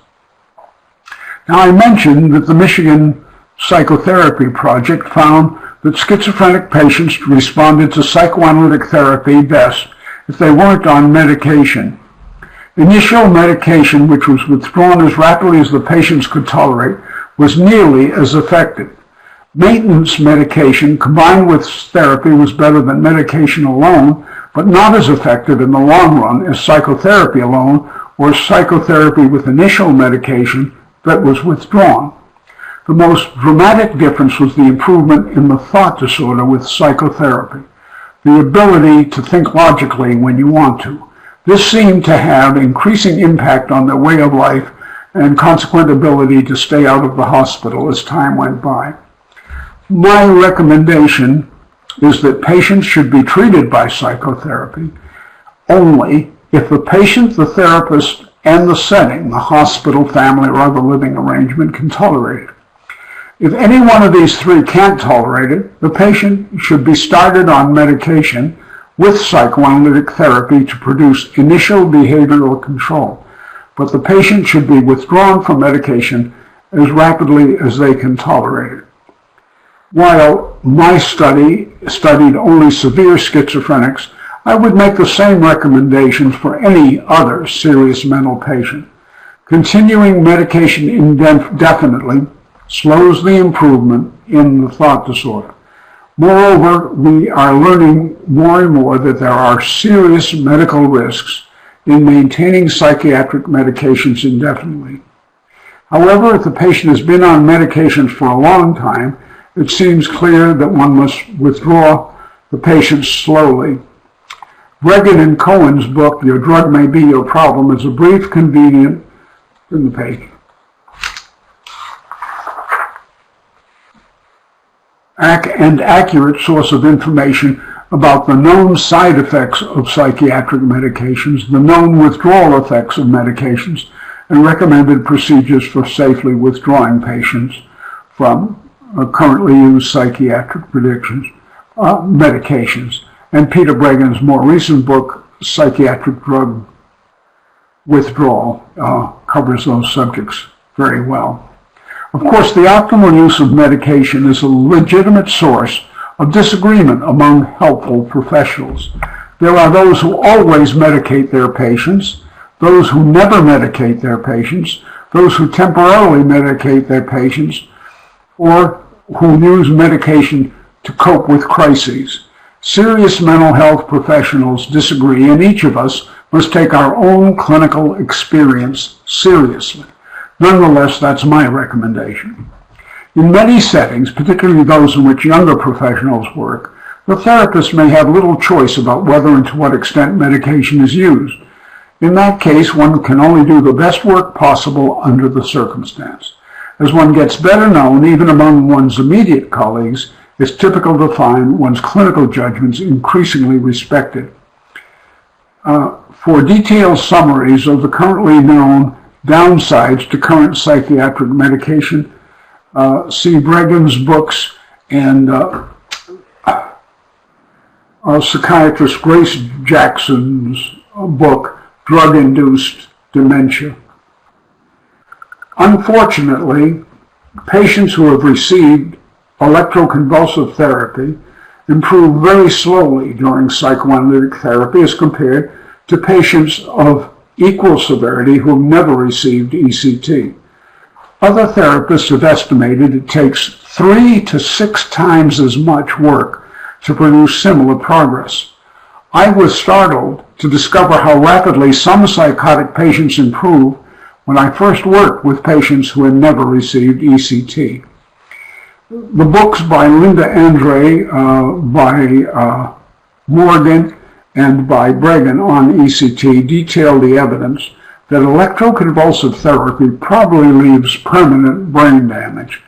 Speaker 1: Now, I mentioned that the Michigan Psychotherapy Project found that schizophrenic patients responded to psychoanalytic therapy best if they weren't on medication. Initial medication, which was withdrawn as rapidly as the patients could tolerate, was nearly as effective. Maintenance medication combined with therapy was better than medication alone, but not as effective in the long run as psychotherapy alone or psychotherapy with initial medication that was withdrawn. The most dramatic difference was the improvement in the thought disorder with psychotherapy, the ability to think logically when you want to. This seemed to have increasing impact on their way of life and consequent ability to stay out of the hospital as time went by. My recommendation is that patients should be treated by psychotherapy only if the patient, the therapist, and the setting, the hospital, family, or other living arrangement, can tolerate it. If any one of these three can't tolerate it, the patient should be started on medication with psychoanalytic therapy to produce initial behavioral control. But the patient should be withdrawn from medication as rapidly as they can tolerate it. While my study studied only severe schizophrenics, I would make the same recommendations for any other serious mental patient. Continuing medication indefinitely slows the improvement in the thought disorder. Moreover, we are learning more and more that there are serious medical risks in maintaining psychiatric medications indefinitely. However, if the patient has been on medications for a long time, it seems clear that one must withdraw the patient slowly. Bregan and Cohen's book, Your Drug May Be Your Problem, is a brief, convenient, in the page, and accurate source of information about the known side effects of psychiatric medications, the known withdrawal effects of medications, and recommended procedures for safely withdrawing patients from currently used psychiatric medications. And Peter Bregan's more recent book, Psychiatric Drug Withdrawal, covers those subjects very well. Of course, the optimal use of medication is a legitimate source of disagreement among helpful professionals. There are those who always medicate their patients, those who never medicate their patients, those who temporarily medicate their patients, or who use medication to cope with crises. Serious mental health professionals disagree, and each of us must take our own clinical experience seriously. Nonetheless, that's my recommendation. In many settings, particularly those in which younger professionals work, the therapist may have little choice about whether and to what extent medication is used. In that case, one can only do the best work possible under the circumstance. As one gets better known, even among one's immediate colleagues, it's typical to find one's clinical judgments increasingly respected. For detailed summaries of the currently known downsides to current psychiatric medication, see Bregan's books and psychiatrist Grace Jackson's book, Drug-Induced Dementia. Unfortunately, patients who have received electroconvulsive therapy improve very slowly during psychoanalytic therapy as compared to patients of equal severity who have never received ECT. Other therapists have estimated it takes 3 to 6 times as much work to produce similar progress. I was startled to discover how rapidly some psychotic patients improve when I first worked with patients who had never received ECT. The books by Linda Andre, by Morgan, and by Bregan on ECT detail the evidence that electroconvulsive therapy probably leaves permanent brain damage,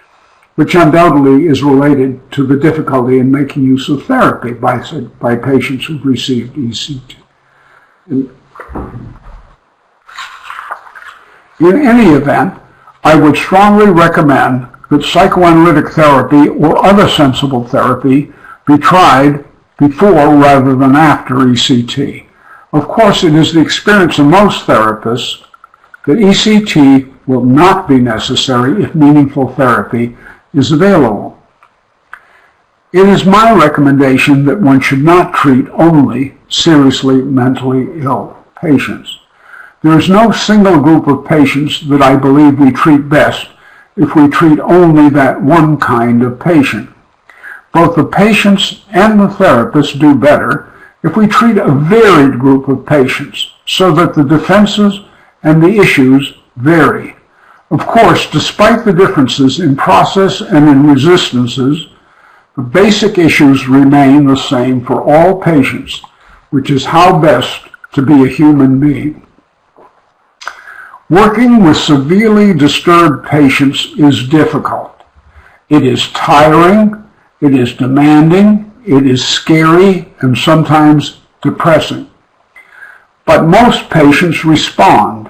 Speaker 1: which undoubtedly is related to the difficulty in making use of therapy by patients who've received ECT. In any event, I would strongly recommend that psychoanalytic therapy or other sensible therapy be tried before rather than after ECT. Of course, it is the experience of most therapists that ECT will not be necessary if meaningful therapy is available. It is my recommendation that one should not treat only seriously mentally ill patients. There is no single group of patients that I believe we treat best if we treat only that one kind of patient. Both the patients and the therapists do better if we treat a varied group of patients so that the defenses and the issues vary. Of course, despite the differences in process and in resistances, the basic issues remain the same for all patients, which is how best to be a human being. Working with severely disturbed patients is difficult. It is tiring, it is demanding, it is scary, and sometimes depressing. But most patients respond.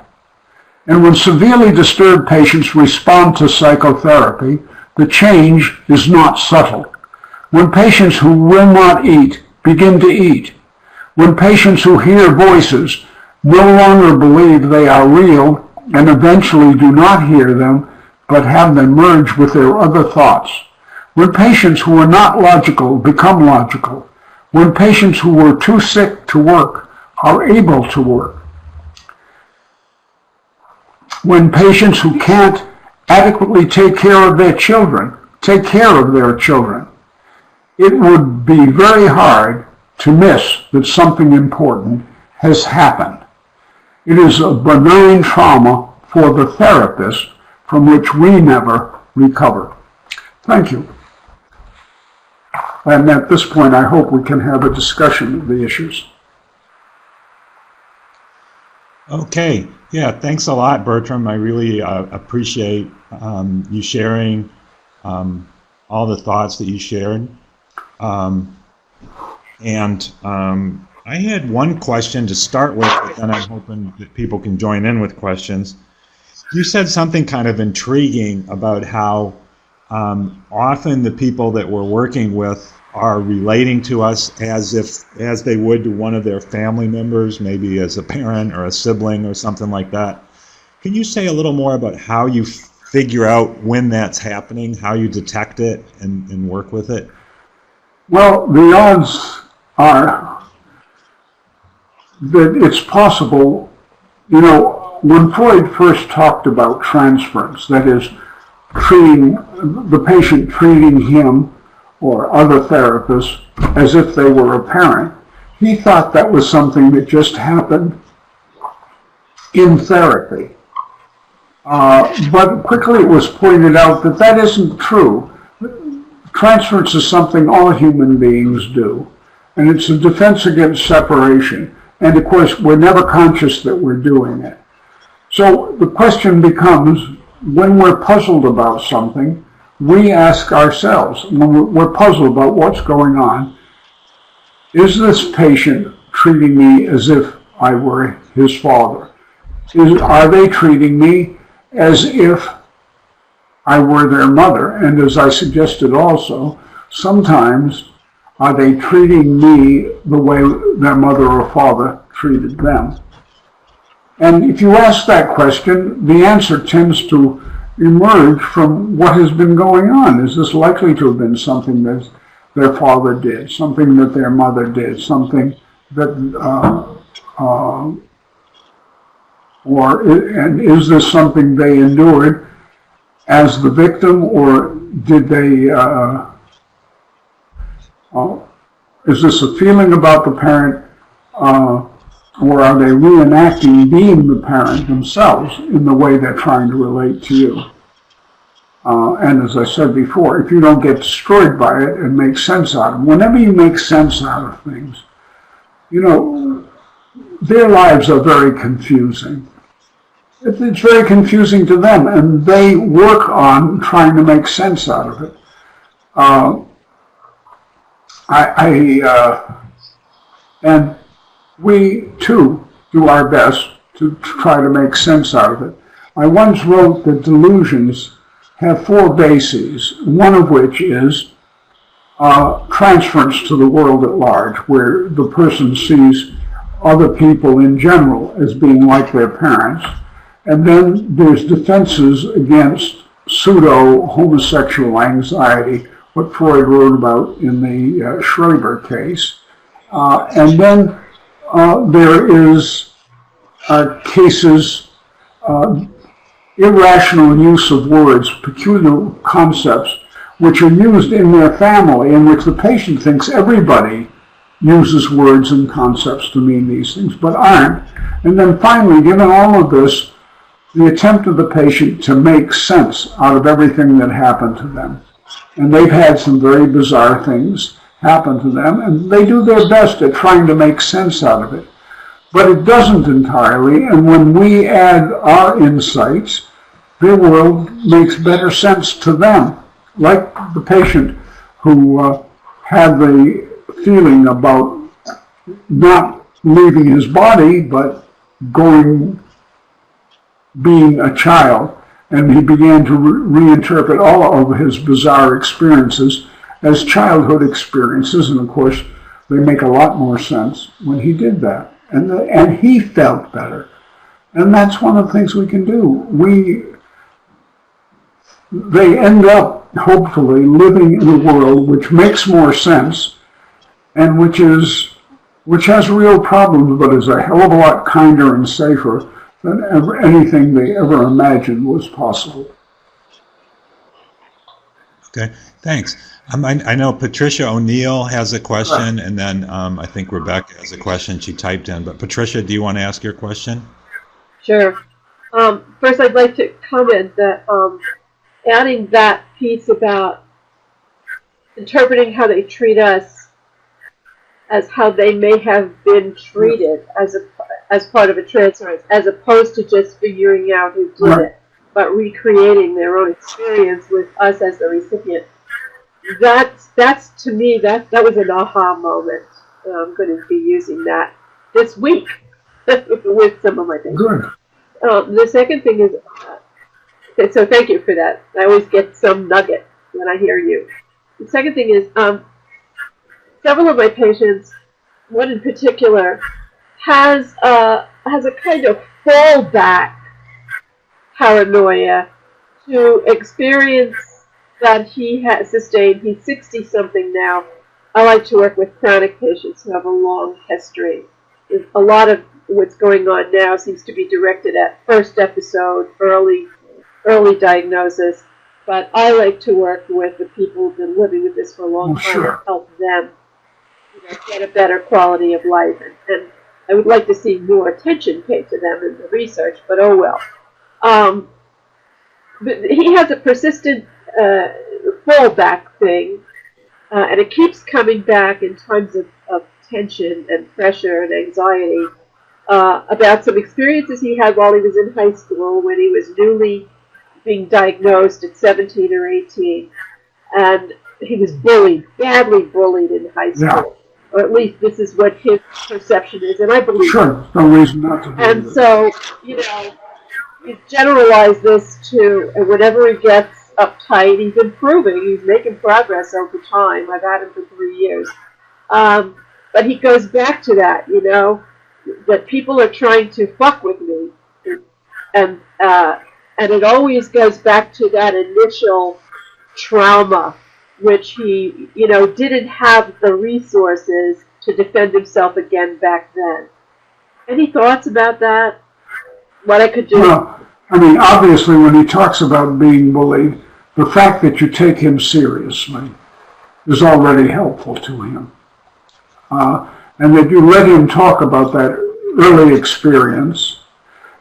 Speaker 1: And when severely disturbed patients respond to psychotherapy, the change is not subtle. When patients who will not eat begin to eat, when patients who hear voices no longer believe they are real and eventually do not hear them but have them merge with their other thoughts, when patients who are not logical become logical, when patients who were too sick to work are able to work, when patients who can't adequately take care of their children take care of their children, it would be very hard to miss that something important has happened. It is a benign trauma for the therapist from which we never recover. Thank you. And at this point, I hope we can have a discussion of the issues.
Speaker 2: Okay. Yeah. Thanks a lot, Bertram. I really appreciate you sharing all the thoughts that you shared. Um, and I had one question to start with, but then I'm hoping that people can join in with questions. You said something kind of intriguing about how often the people that we're working with are relating to us as they would to one of their family members, maybe as a parent or a sibling or something like that. Can you say a little more about how you figure out when that's happening, how you detect it and work with it?
Speaker 1: Well, the odds are that it's possible, when Freud first talked about transference, that is, treating the patient treating him or other therapists as if they were a parent, he thought that was something that just happened in therapy. But quickly it was pointed out that that isn't true. Transference is something all human beings do, and it's a defense against separation. And of course, we're never conscious that we're doing it. So the question becomes, when we're puzzled about something, we ask ourselves, when we're puzzled about what's going on, is this patient treating me as if I were his father? Are they treating me as if I were their mother? And as I suggested also, sometimes are they treating me the way their mother or father treated them? And if you ask that question, the answer tends to emerge from what has been going on. Is this likely to have been something that their father did, something that their mother did, something that, and is this something they endured as the victim, or did they, is this a feeling about the parent, or are they reenacting being the parent themselves in the way they're trying to relate to you? And as I said before, if you don't get destroyed by it and make sense out of them, whenever you make sense out of things, their lives are very confusing. It's very confusing to them, and they work on trying to make sense out of it. And we, too, do our best to try to make sense out of it. I once wrote that delusions have 4 bases, one of which is transference to the world at large, where the person sees other people in general as being like their parents. And then there's defenses against pseudo-homosexual anxiety, what Freud wrote about in the Schreiber case. And then there is cases, irrational use of words, peculiar concepts, which are used in their family, in which the patient thinks everybody uses words and concepts to mean these things, but aren't. And then finally, given all of this, the attempt of the patient to make sense out of everything that happened to them. And they've had some very bizarre things happen to them, and they do their best at trying to make sense out of it. But it doesn't entirely, and when we add our insights, their world makes better sense to them. Like the patient who had the feeling about not leaving his body, but being a child, and he began to reinterpret all of his bizarre experiences as childhood experiences, and of course they make a lot more sense when he did that, and he felt better. And that's one of the things we can do. They end up hopefully living in a world which makes more sense, and which has real problems, but is a hell of a lot kinder and safer than anything they ever imagined was possible.
Speaker 2: Okay, thanks. I know Patricia O'Neill has a question, and then I think Rebecca has a question she typed in. But Patricia, do you want to ask your question?
Speaker 3: Sure. First, I'd like to comment that adding that piece about interpreting how they treat us as how they may have been treated as part of a transference, as opposed to just figuring out who did it, but recreating their own experience with us as the recipient. That's to me, that was an aha moment. I'm going to be using that this week with some of my patients.
Speaker 1: Good.
Speaker 3: The second thing is, so thank you for that. I always get some nugget when I hear you. The second thing is, several of my patients, one in particular, has a kind of fallback paranoia to experience that he has sustained. He's 60-something now. I like to work with chronic patients who have a long history. A lot of what's going on now seems to be directed at first episode, early diagnosis. But I like to work with the people who've been living with this for a long time and help them get a better quality of life. And I would like to see more attention paid to them in the research, but oh well. But he has a persistent fallback thing, and it keeps coming back in times of tension and pressure and anxiety about some experiences he had while he was in high school when he was newly being diagnosed at 17 or 18, and he was bullied, badly bullied in high school, or at least this is what his perception is, and I believe
Speaker 1: Sure, no reason not to believe
Speaker 3: and so, you generalize this to whenever he gets uptight, he's improving, he's making progress over time. I've had him for 3 years. But he goes back to that, that people are trying to fuck with me. And it always goes back to that initial trauma, which he, didn't have the resources to defend himself again back then. Any thoughts about that? What I could do?
Speaker 1: Well, I mean, obviously, when he talks about being bullied, the fact that you take him seriously is already helpful to him. And that you let him talk about that early experience,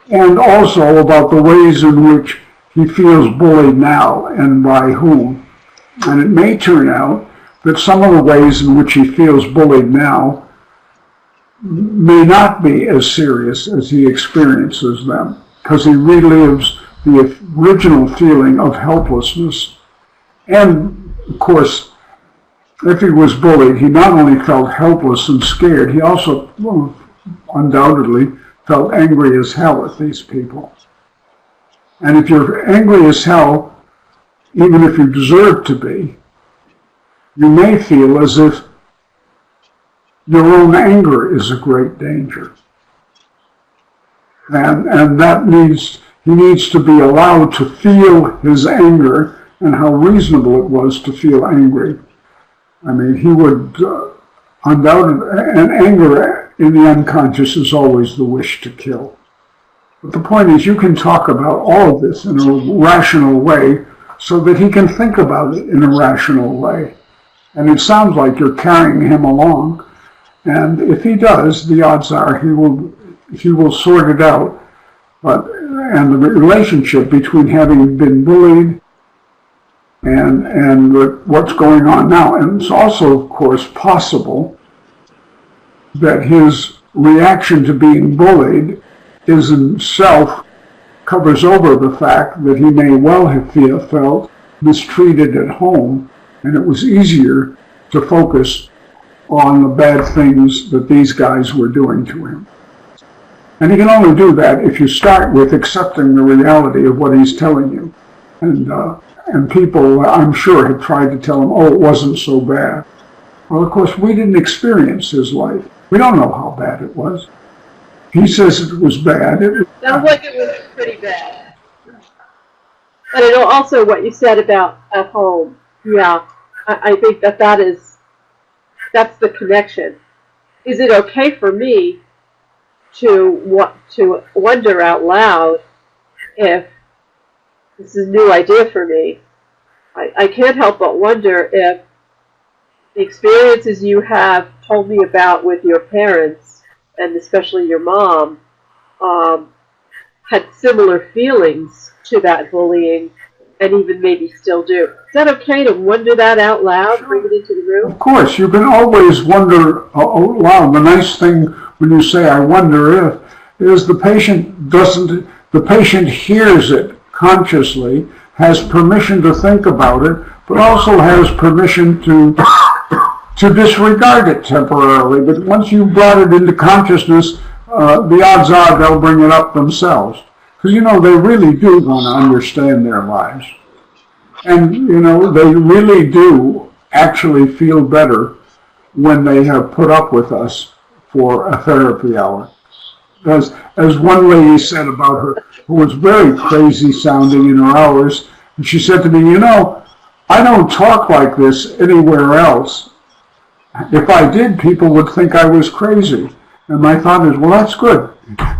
Speaker 1: and also about the ways in which he feels bullied now and by whom. And it may turn out that some of the ways in which he feels bullied now may not be as serious as he experiences them, because he relives the original feeling of helplessness. And, of course, if he was bullied, he not only felt helpless and scared, he also undoubtedly felt angry as hell at these people. And if you're angry as hell, even if you deserve to be, you may feel as if your own anger is a great danger. And that means he needs to be allowed to feel his anger and how reasonable it was to feel angry. I mean, he would undoubtedly, and anger in the unconscious is always the wish to kill. But the point is, you can talk about all of this in a rational way so that he can think about it in a rational way. And it sounds like you're carrying him along. And if he does, the odds are he will sort it out. And the relationship between having been bullied and what's going on now. And it's also, of course, possible that his reaction to being bullied is in self covers over the fact that he may well have felt mistreated at home, and it was easier to focus on the bad things that these guys were doing to him. And he can only do that if you start with accepting the reality of what he's telling you. And people, I'm sure, have tried to tell him, oh, it wasn't so bad. Well, of course, we didn't experience his life. We don't know how bad it was. He says it was bad.
Speaker 3: Sounds like it was pretty bad. But I know also what you said about at home. Yeah, I think that's the connection. Is it okay for me to wonder out loud if this is a new idea for me? I can't help but wonder if the experiences you have told me about with your parents, and especially your mom, had similar feelings to that bullying, and even maybe still do. Is that okay to wonder that out loud, bring it into the room?
Speaker 1: Of course, you can always wonder out loud. The nice thing when you say, I wonder if, is the patient hears it consciously, has permission to think about it, but also has permission to disregard it temporarily. But once you've brought it into consciousness, the odds are they'll bring it up themselves. Because, they really do want to understand their lives. And, they really do actually feel better when they have put up with us for a therapy hour. As one lady said about her, who was very crazy sounding in her hours, and she said to me, I don't talk like this anywhere else. If I did, people would think I was crazy. And my thought is, well, that's good.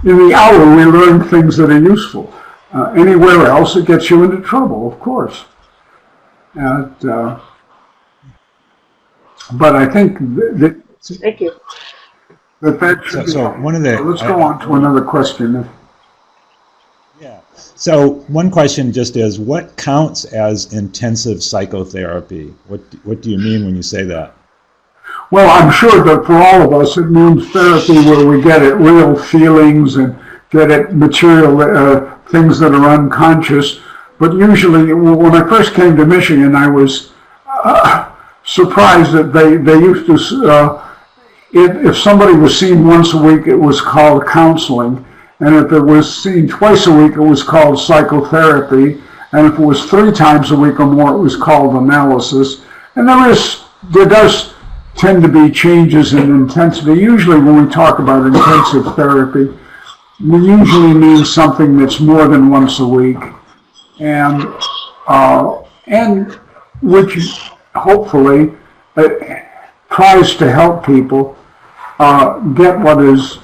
Speaker 1: In the hour, we learn things that are useful. Anywhere else, it gets you into trouble, of course. But I think that...
Speaker 3: Thank you.
Speaker 1: That should
Speaker 2: so one of the...
Speaker 1: Let's go on to another question.
Speaker 2: Yeah. So one question just is, what counts as intensive psychotherapy? What do you mean when you say that?
Speaker 1: Well, I'm sure that for all of us, it means therapy where we get at real feelings and get at material things that are unconscious. But usually, when I first came to Michigan, I was surprised that they used to, if somebody was seen once a week, it was called counseling. And if it was seen twice a week, it was called psychotherapy. And if it was 3 times a week or more, it was called analysis. And there does tend to be changes in intensity. Usually when we talk about intensive therapy, we usually mean something that's more than once a week, and which hopefully tries to help people get what is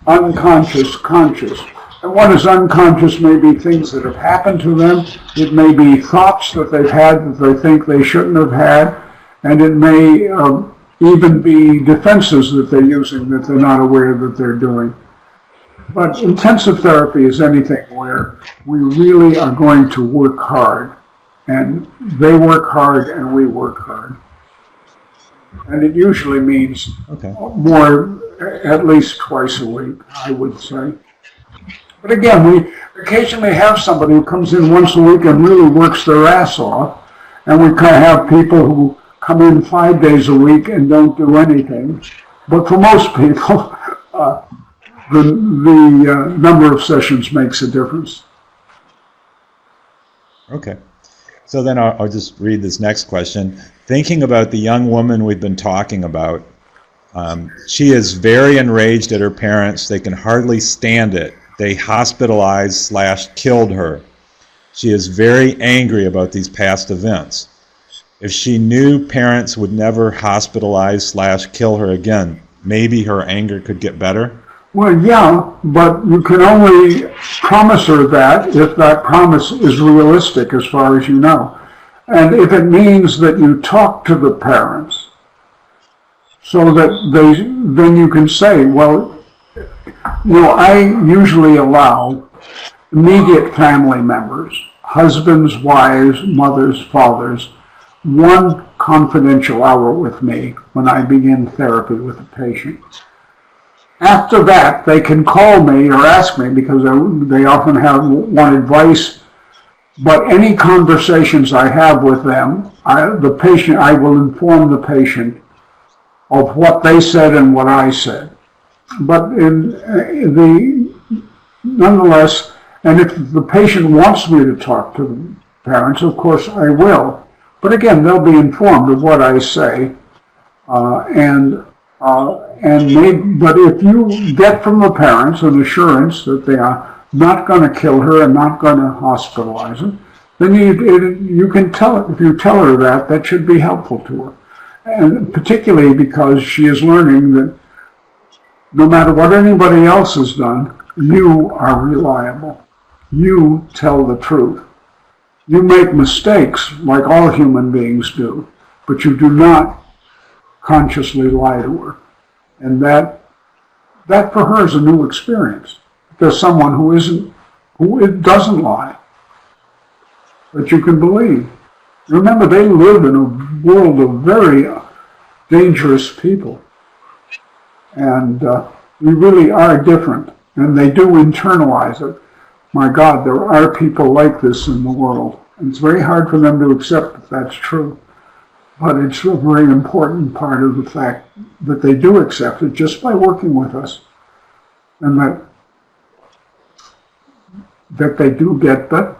Speaker 1: unconscious conscious. And what is unconscious may be things that have happened to them. It may be thoughts that they've had that they think they shouldn't have had, and it may even be defenses that they're using that they're not aware that they're doing. But intensive therapy is anything where we really are going to work hard, and they work hard and we work hard. And it usually means more, at least twice a week, I would say. But again, we occasionally have somebody who comes in once a week and really works their ass off, and we kind of have people who come in 5 days a week and don't do anything. But for most people, the number of sessions makes a difference.
Speaker 2: Okay. So then I'll just read this next question. Thinking about the young woman we've been talking about, she is very enraged at her parents. They can hardly stand it. They hospitalized/killed her. She is very angry about these past events. If she knew parents would never hospitalize/kill her again, maybe her anger could get better?
Speaker 1: Well, yeah, but you can only promise her that if that promise is realistic as far as you know. And if it means that you talk to the parents so that then you can say, well, I usually allow immediate family members, husbands, wives, mothers, fathers, 1 confidential hour with me when I begin therapy with a patient. After that, they can call me or ask me because they often want advice. But any conversations I have with them, I will inform the patient of what they said and what I said. But nonetheless, and if the patient wants me to talk to the parents, of course I will. But again, they'll be informed of what I say, but if you get from the parents an assurance that they are not going to kill her and not going to hospitalize her, then you can tell her. If you tell her that should be helpful to her, and particularly because she is learning that no matter what anybody else has done, you are reliable. You tell the truth. You make mistakes like all human beings do, but you do not consciously lie to her. And that for her is a new experience. There's someone who doesn't lie. that you can believe. Remember, they live in a world of very dangerous people. And we really are different. And they do internalize it. My God, there are people like this in the world. And it's very hard for them to accept that that's true. But it's a very important part of the fact that they do accept it just by working with us. And that they do get that.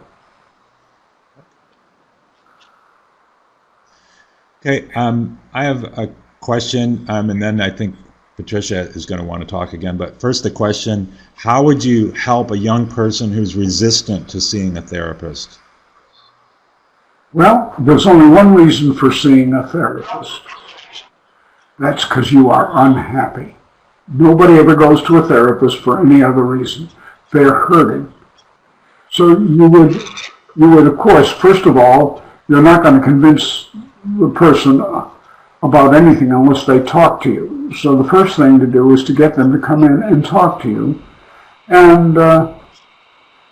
Speaker 2: Okay, I have a question, and then I think Patricia is going to want to talk again. But first the question, how would you help a young person who's resistant to seeing a therapist?
Speaker 1: Well, there's only one reason for seeing a therapist. That's because you are unhappy. Nobody ever goes to a therapist for any other reason. They're hurting. So you would, of course, first of all, you're not going to convince the person about anything unless they talk to you. So the first thing to do is to get them to come in and talk to you. And a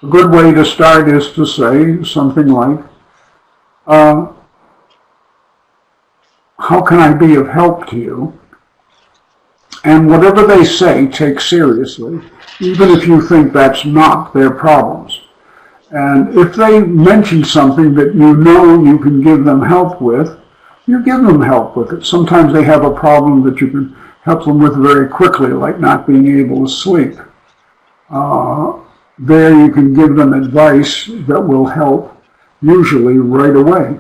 Speaker 1: good way to start is to say something like, how can I be of help to you? And whatever they say, take seriously, even if you think that's not their problems. And if they mention something that you know you can give them help with, you give them help with it. Sometimes they have a problem that you can help them with very quickly, like not being able to sleep. There you can give them advice that will help, usually right away.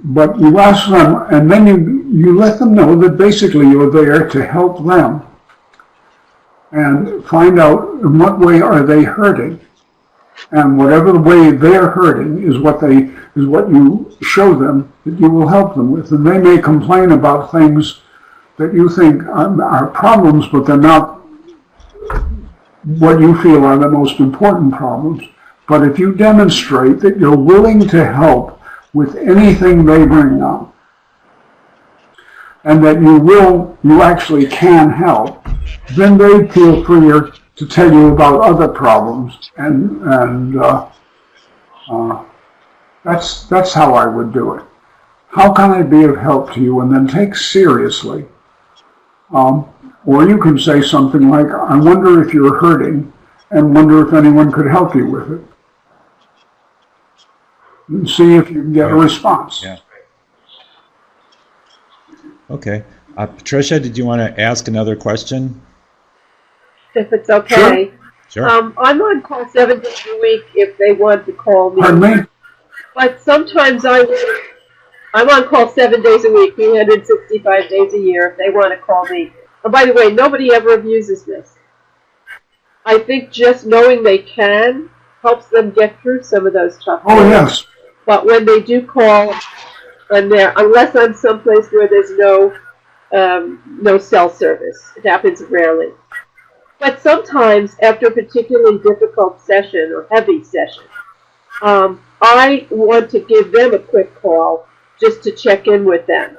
Speaker 1: But you ask them, and then you let them know that basically you're there to help them and find out in what way are they hurting. And whatever the way they're hurting is what you show them that you will help them with. And they may complain about things that you think are problems, but they're not what you feel are the most important problems. But if you demonstrate that you're willing to help with anything they bring up, and that you actually can help, then they feel freer to tell you about other problems, and that's how I would do it. How can I be of help to you? And then take seriously. Or you can say something like, I wonder if you're hurting, and wonder if anyone could help you with it. And see if you can get a response.
Speaker 2: Yeah. Okay. Patricia, did you want to ask another question?
Speaker 3: If it's okay.
Speaker 2: Sure.
Speaker 3: I'm on call 7 days a week if they want to call me.
Speaker 1: Pardon me?
Speaker 3: But sometimes I'm on call 7 days a week, 365 days a year if they want to call me. And by the way, nobody ever abuses this. I think just knowing they can helps them get through some of those tough days.
Speaker 1: Oh, yes.
Speaker 3: But when they do call, and unless I'm someplace where there's no cell service, it happens rarely. But sometimes, after a particularly difficult session or heavy session, I want to give them a quick call just to check in with them.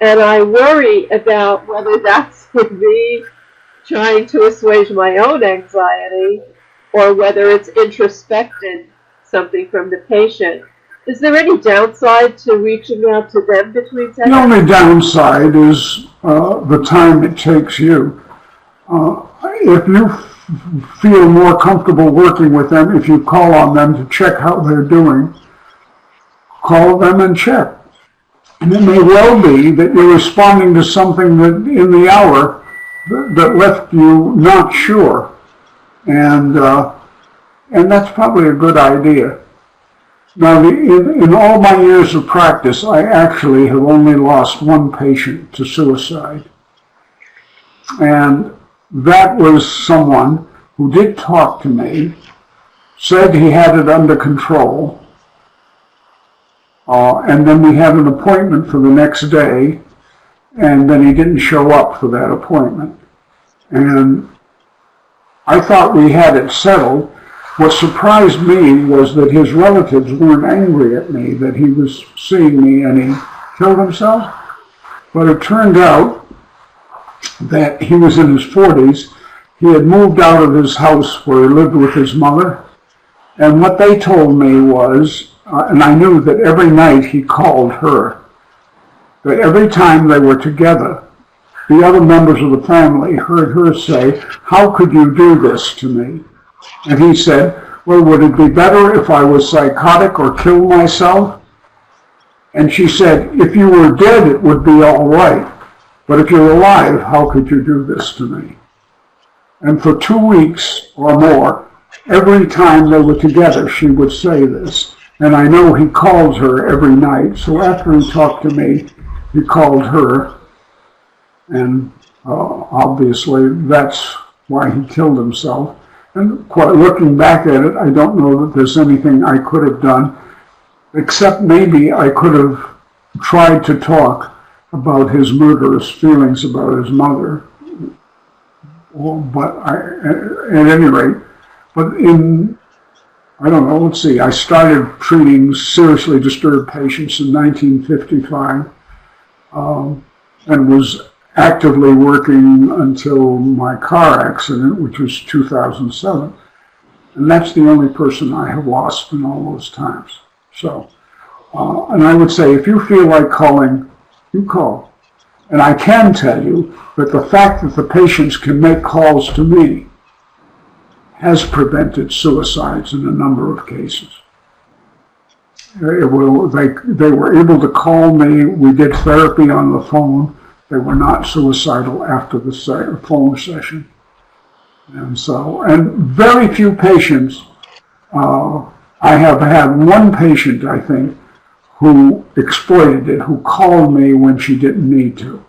Speaker 3: And I worry about whether that's with me trying to assuage my own anxiety or whether it's introspected something from the patient. Is there any downside to reaching out to them between sessions?
Speaker 1: The only downside is the time it takes you. If you feel more comfortable working with them, if you call on them to check how they're doing, call them and check. And it may well be that you're responding to something that in the hour that left you not sure. And that's probably a good idea. Now, in all my years of practice, I actually have only lost one patient to suicide. And that was someone who did talk to me, said he had it under control, and then we had an appointment for the next day, and then he didn't show up for that appointment. And I thought we had it settled. What surprised me was that his relatives weren't angry at me, that he was seeing me and he killed himself. But it turned out that he was in his 40s. He had moved out of his house where he lived with his mother, And what they told me was, and I knew that every night he called her, that every time they were together, the other members of the family heard her say, "How could you do this to me?" And he said, "Well, would it be better if I was psychotic or killed myself?" And she said, "If you were dead, it would be all right. But if you're alive, how could you do this to me?" And for 2 weeks or more, every time they were together, she would say this. And I know he called her every night. So after he talked to me, he called her. And obviously, that's why he killed himself. And looking back at it, I don't know that there's anything I could have done, except maybe I could have tried to talk about his murderous feelings about his mother. But at any rate, I don't know, let's see, I started treating seriously disturbed patients in 1955 and was actively working until my car accident, which was 2007. And that's the only person I have lost in all those times. So, and I would say, if you feel like calling, you call. And I can tell you that the fact that the patients can make calls to me has prevented suicides in a number of cases. They were able to call me. We did therapy on the phone. They were not suicidal after the phone session. And very few patients, I have had one patient, I think, who exploited it, who called me when she didn't need to,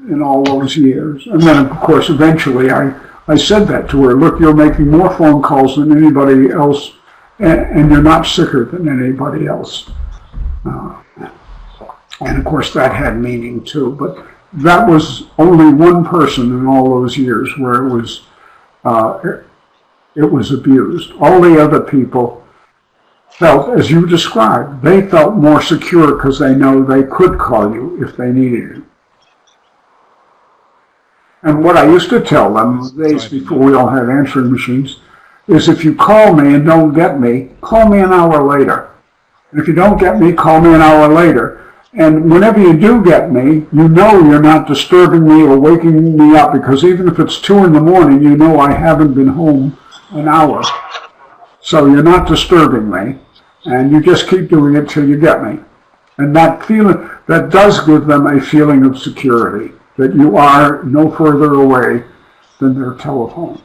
Speaker 1: in all those years. And then, of course, eventually I said that to her, "Look, you're making more phone calls than anybody else, and you're not sicker than anybody else." And of course, that had meaning too, but that was only one person in all those years where it was abused. All the other people felt, as you described, they felt more secure because they know they could call you if they needed you. And what I used to tell them in the days before we all had answering machines is, if you call me and don't get me, call me an hour later. And if you don't get me, call me an hour later. And whenever you do get me, you know you're not disturbing me or waking me up, because even if it's 2 in the morning, you know I haven't been home an hour. So you're not disturbing me, and you just keep doing it till you get me. And that feeling, that does give them a feeling of security, that you are no further away than their telephone.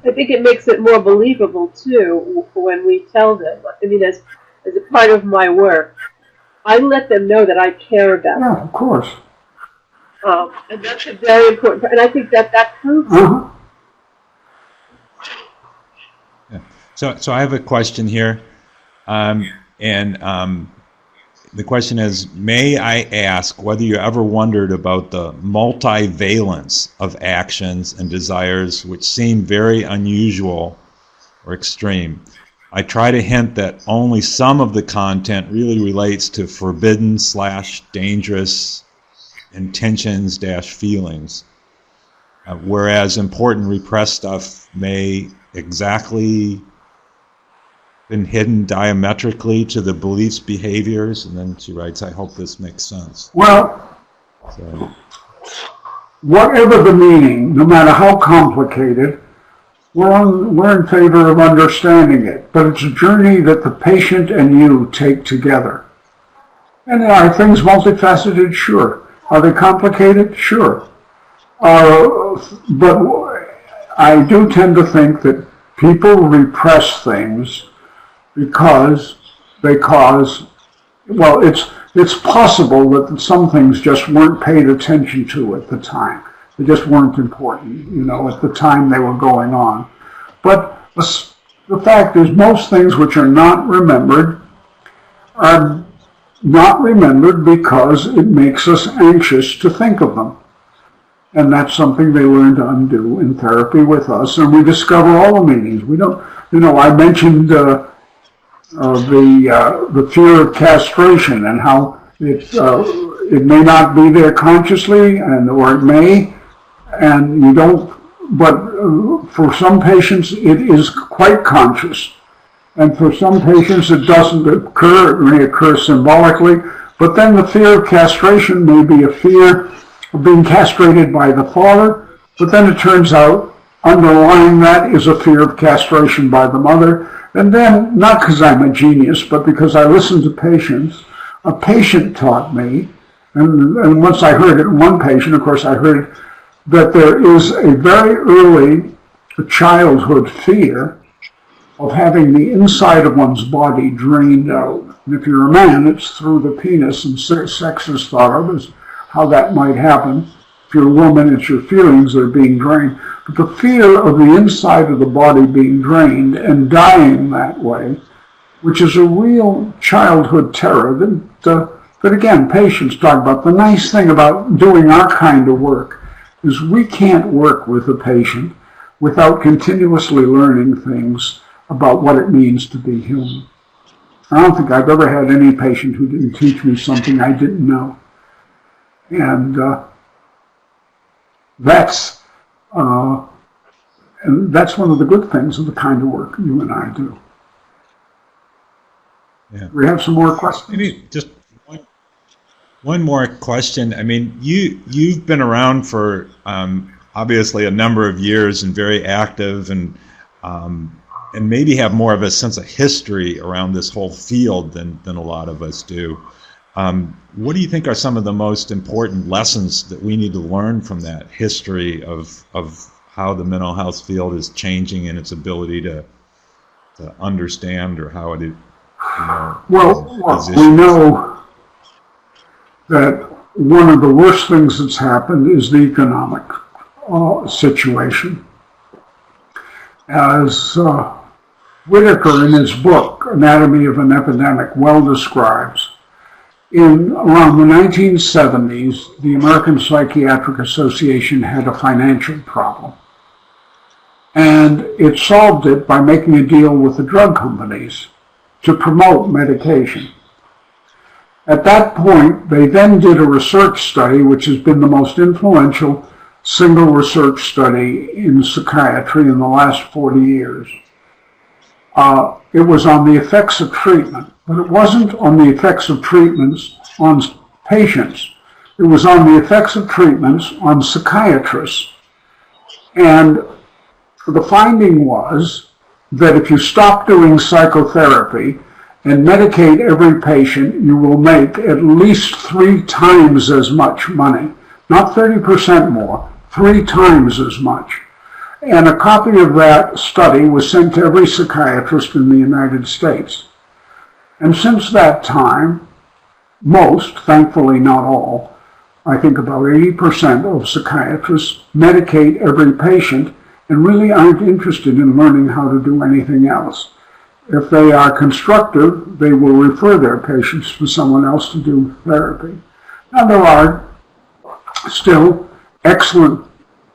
Speaker 3: I think it makes it more believable, too, when we tell them. I mean, as a part of my work, I let them know that I care about them.
Speaker 1: Yeah, of course.
Speaker 3: And that's a very important part. And I think that proves it.
Speaker 2: Yeah. So I have a question here. The question is, may I ask whether you ever wondered about the multivalence of actions and desires which seem very unusual or extreme? I try to hint that only some of the content really relates to forbidden/dangerous intentions-feelings, whereas important repressed stuff may exactly been hidden diametrically to the beliefs, behaviors. And then she writes, "I hope this makes sense."
Speaker 1: Well, whatever the meaning, no matter how complicated, we're in favor of understanding it. But it's a journey that the patient and you take together. And are things multifaceted? Sure. Are they complicated? Sure. But I do tend to think that people repress things because they cause, well, it's possible that some things just weren't paid attention to at the time. They just weren't important, at the time they were going on. But the fact is, most things which are not remembered are not remembered because it makes us anxious to think of them. And that's something they learn to undo in therapy with us, and we discover all the meanings. We don't, I mentioned the fear of castration and how it may not be there consciously, or it may, and you don't for some patients it is quite conscious. And for some patients it doesn't occur, it may occur symbolically, but then the fear of castration may be a fear of being castrated by the father, but then it turns out underlying that is a fear of castration by the mother. And then, not because I'm a genius, but because I listened to patients, a patient taught me, and once I heard it in one patient, of course I heard that there is a very early childhood fear of having the inside of one's body drained out. And if you're a man, it's through the penis, and sex is thought of as how that might happen. If you're a woman, it's your feelings that are being drained. But the fear of the inside of the body being drained and dying that way, which is a real childhood terror that again, patients talk about. The nice thing about doing our kind of work is we can't work with a patient without continuously learning things about what it means to be human. I don't think I've ever had any patient who didn't teach me something I didn't know. And that's one of the good things of the kind of work you and I do.
Speaker 2: Yeah.
Speaker 1: We have some more questions?
Speaker 2: Maybe just one more question. I mean, you've been around for obviously a number of years and very active, and maybe have more of a sense of history around this whole field than a lot of us do. What do you think are some of the most important lessons that we need to learn from that history of how the mental health field is changing in its ability to understand, or how it
Speaker 1: Well, we know that one of the worst things that's happened is the economic situation. As Whitaker in his book, Anatomy of an Epidemic, well describes, in around the 1970s, the American Psychiatric Association had a financial problem. And it solved it by making a deal with the drug companies to promote medication. At that point, they then did a research study, which has been the most influential single research study in psychiatry in the last 40 years. It was on the effects of treatment, but it wasn't on the effects of treatments on patients. It was on the effects of treatments on psychiatrists. And the finding was that if you stop doing psychotherapy and medicate every patient, you will make at least 3 times as much money. Not 30% more, 3 times as much. And a copy of that study was sent to every psychiatrist in the United States. And since that time, most, thankfully not all, I think about 80% of psychiatrists medicate every patient and really aren't interested in learning how to do anything else. If they are constructive, they will refer their patients to someone else to do therapy. Now, there are still excellent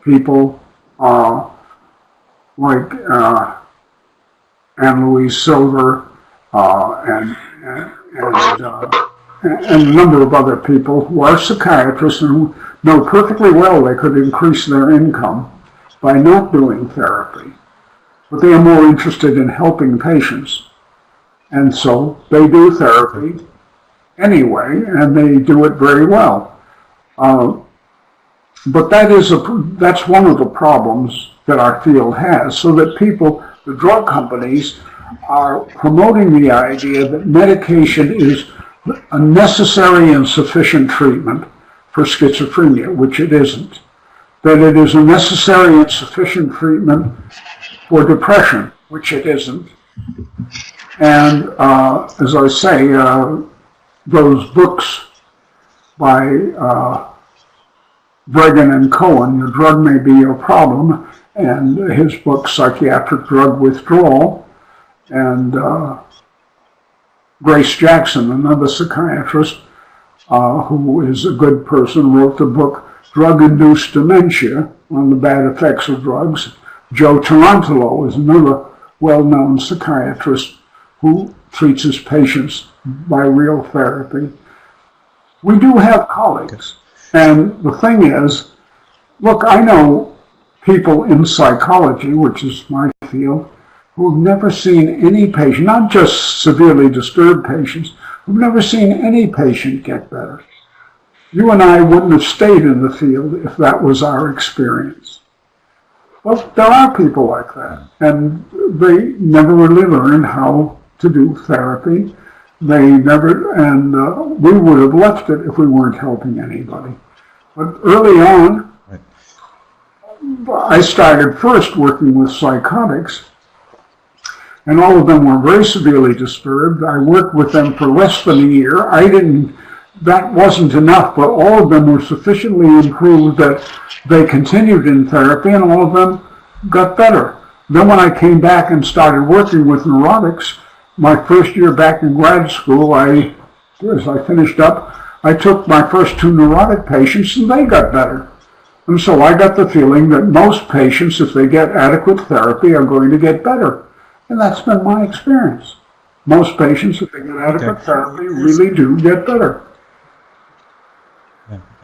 Speaker 1: people like Anne-Louise Silver and a number of other people who are psychiatrists and who know perfectly well they could increase their income by not doing therapy. But they are more interested in helping patients. And so they do therapy anyway, and they do it very well. But that's one of the problems that our field has, so that people, the drug companies, are promoting the idea that medication is a necessary and sufficient treatment for schizophrenia, which it isn't. That it is a necessary and sufficient treatment for depression, which it isn't. And as I say, those books by Bregan and Cohen, Your Drug May Be Your Problem, and his book, Psychiatric Drug Withdrawal, and Grace Jackson, another psychiatrist who is a good person, wrote the book, Drug-Induced Dementia, on the bad effects of drugs. Joe Tarantolo is another well-known psychiatrist who treats his patients by real therapy. We do have colleagues. And the thing is, look, I know people in psychology, which is my field, who've never seen any patient, not just severely disturbed patients, who've never seen any patient get better. You and I wouldn't have stayed in the field if that was our experience. Well, there are people like that, and they never really learn how to do therapy. They never, and we would have left it if we weren't helping anybody. But early on, I started first working with psychotics, and all of them were very severely disturbed. I worked with them for less than a year. That wasn't enough, but all of them were sufficiently improved that they continued in therapy, and all of them got better. Then when I came back and started working with neurotics, my first year back in grad school, as I finished up, I took my first 2 neurotic patients, and they got better. And so I got the feeling that most patients, if they get adequate therapy, are going to get better. And that's been my experience. Most patients, if they get adequate therapy, really do get better.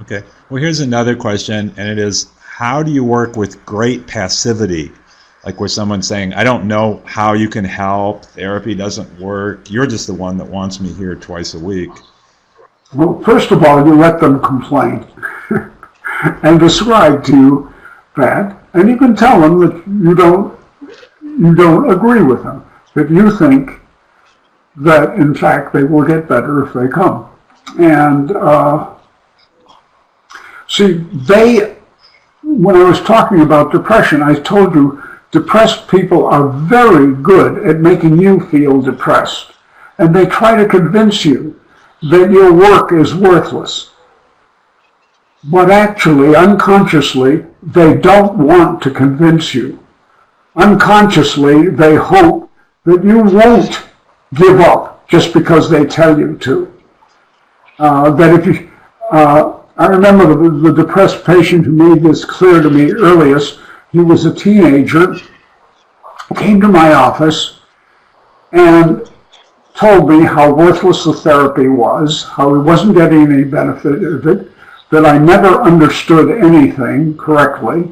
Speaker 2: Okay. Well, here's another question, and it is, how do you work with great passivity? Like where someone's saying, I don't know how you can help, therapy doesn't work, you're just the one that wants me here twice a week.
Speaker 1: Well, first of all, you let them complain and describe to you that, and you can tell them that you don't agree with them, that you think that, in fact, they will get better if they come. And see, when I was talking about depression, I told you depressed people are very good at making you feel depressed. And they try to convince you that your work is worthless. But actually, unconsciously, they don't want to convince you. Unconsciously, they hope that you won't give up just because they tell you to. I remember the depressed patient who made this clear to me earliest. He was a teenager, came to my office, and told me how worthless the therapy was, how he wasn't getting any benefit of it, that I never understood anything correctly,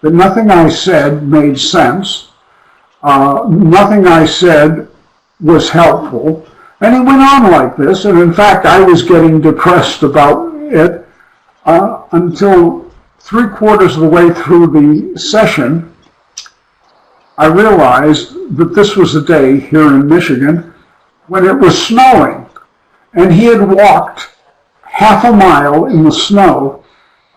Speaker 1: that nothing I said made sense, nothing I said was helpful, and he went on like this, and in fact I was getting depressed about it until 3/4 of the way through the session, I realized that this was a day here in Michigan when it was snowing, and he had walked half a mile in the snow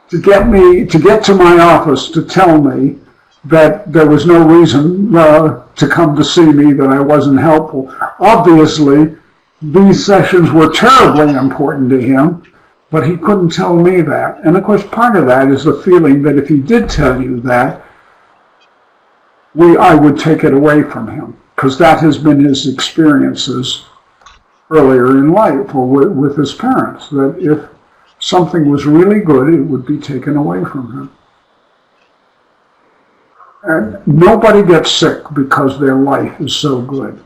Speaker 1: to get to my office to tell me that there was no reason to come to see me, that I wasn't helpful. Obviously, these sessions were terribly important to him, but he couldn't tell me that. And of course, part of that is the feeling that if he did tell you that, I would take it away from him, because that has been his experiences earlier in life or with his parents, that if something was really good, it would be taken away from him. And nobody gets sick because their life is so good.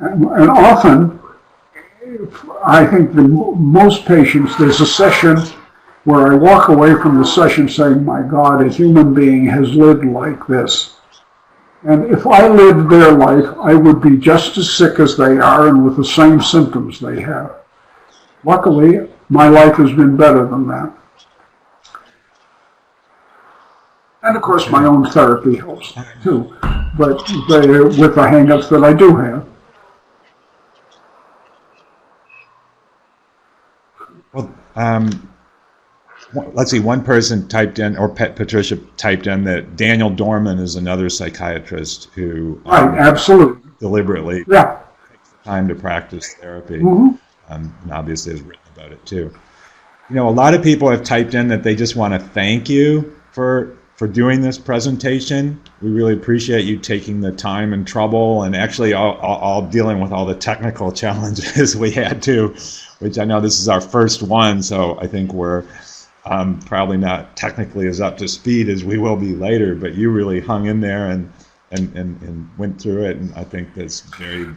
Speaker 1: And often, I think most patients, there's a session where I walk away from the session saying, my God, a human being has lived like this. And if I lived their life, I would be just as sick as they are and with the same symptoms they have. Luckily, my life has been better than that. And of course, my own therapy helps too, but with the hang-ups that I do have.
Speaker 2: Well, let's see, one person typed in, or Patricia typed in, that Daniel Dorman is another psychiatrist who
Speaker 1: absolutely
Speaker 2: deliberately takes the time to practice therapy, and obviously has written about it too. You know, a lot of people have typed in that they just want to thank you for doing this presentation. We really appreciate you taking the time and trouble, and actually all dealing with all the technical challenges we had too, which I know this is our first one, so I think we're probably not technically as up to speed as we will be later, but you really hung in there and went through it, and I think that's very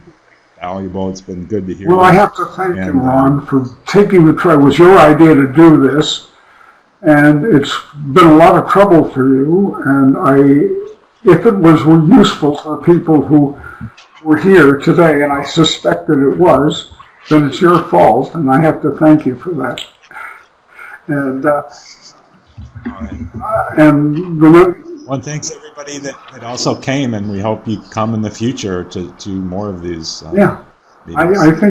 Speaker 2: valuable. It's been good to hear.
Speaker 1: Well, I have to thank you, Ron, for taking the trouble. It was your idea to do this, and it's been a lot of trouble for you, and if it was useful for people who were here today, and I suspect that it was, then it's your fault, and I have to thank you for that. And
Speaker 2: well, thanks everybody that also came, and we hope you come in the future to more of these.
Speaker 1: Yeah,
Speaker 2: meetings.
Speaker 1: I think.